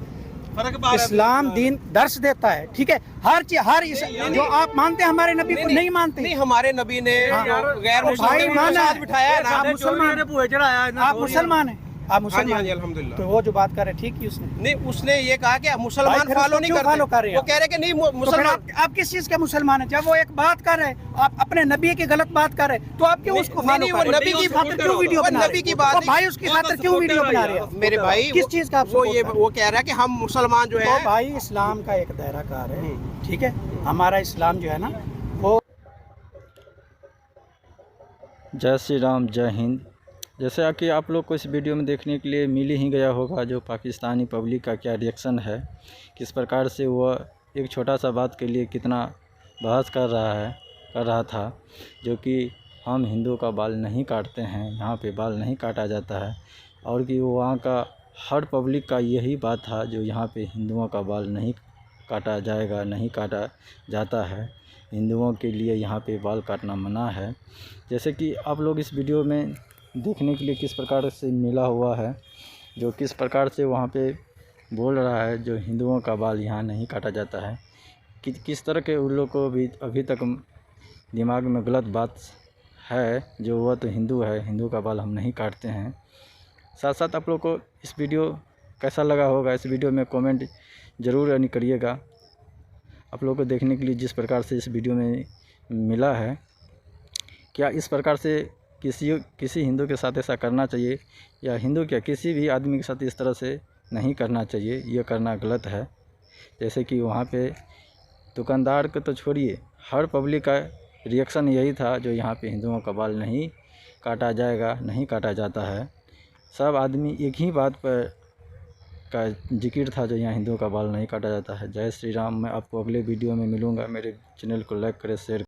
इस्लाम दीन दर्श देता है, ठीक है। हर चीज जो आप मानते हैं हमारे नबी को नहीं मानते। नहीं, हमारे नबी ने गैर भाई माना बिठाया है। आप मुसलमान हैं, आप मुसलमान हैं। अल्हम्दुलिल्लाह। तो वो जो बात कर रहे ठीक ही उसने नहीं, उसने ये कहा कि मुसलमान फॉलो नहीं फॉलो कर रहे हैं। वो कह रहे कि नहीं तो फिर मुसलमान। आप किस चीज के मुसलमान हैं? जब वो एक बात कर रहे हैं, आप अपने नबी की गलत बात कर रहे हैं, तो आप क्यों उसको फॉलो कर रहे हैं? नबी की खातिर क्यों वीडियो बना रहे हैं? नबी की बात भाई उसकी खातिर क्यों वीडियो बना रहे हैं? मेरे भाई, किस चीज का आप वो ये वो कह रहा है कि हम मुसलमान जो है। तो भाई इस्लाम का एक दायरा कार है, ठीक है। हमारा इस्लाम जो है ना वो। जय श्री राम, जय हिंद। जैसा कि आप लोग को इस वीडियो में देखने के लिए मिल ही गया होगा जो पाकिस्तानी पब्लिक का क्या रिएक्शन है, किस प्रकार से वह एक छोटा सा बात के लिए कितना बहस कर रहा था, जो कि हम हिंदुओं का बाल नहीं काटते हैं, यहाँ पे बाल नहीं काटा जाता है, और कि वो वहाँ का हर पब्लिक का यही बात था जो यहाँ पे हिंदुओं का बाल नहीं काटा जाएगा, नहीं काटा जाता है, हिंदुओं के लिए यहाँ पे बाल काटना मना है। जैसे कि आप लोग इस वीडियो में देखने के लिए किस प्रकार से मिला हुआ है, जो किस प्रकार से वहाँ पे बोल रहा है जो हिंदुओं का बाल यहाँ नहीं काटा जाता है, किस तरह के उन लोग को भी अभी तक दिमाग में गलत बात है, जो वह तो हिंदू है, हिंदू का बाल हम नहीं काटते हैं। साथ साथ आप लोग को इस वीडियो कैसा लगा होगा, इस वीडियो में कमेंट ज़रूर यानी करिएगा। आप लोग को देखने के लिए जिस प्रकार से इस वीडियो में मिला है, क्या इस प्रकार से किसी हिंदू के साथ ऐसा करना चाहिए, या हिंदू क्या किसी भी आदमी के साथ इस तरह से नहीं करना चाहिए, यह करना गलत है। जैसे कि वहाँ पे दुकानदार को तो छोड़िए, हर पब्लिक का रिएक्शन यही था जो यहाँ पे हिंदुओं का बाल नहीं काटा जाएगा, नहीं काटा जाता है। सब आदमी एक ही बात पर का जिक्र था जो यहाँ हिंदुओं का बाल नहीं काटा जाता है। जय श्री राम। मैं आपको अगले वीडियो में मिलूँगा। मेरे चैनल को लाइक करें, शेयर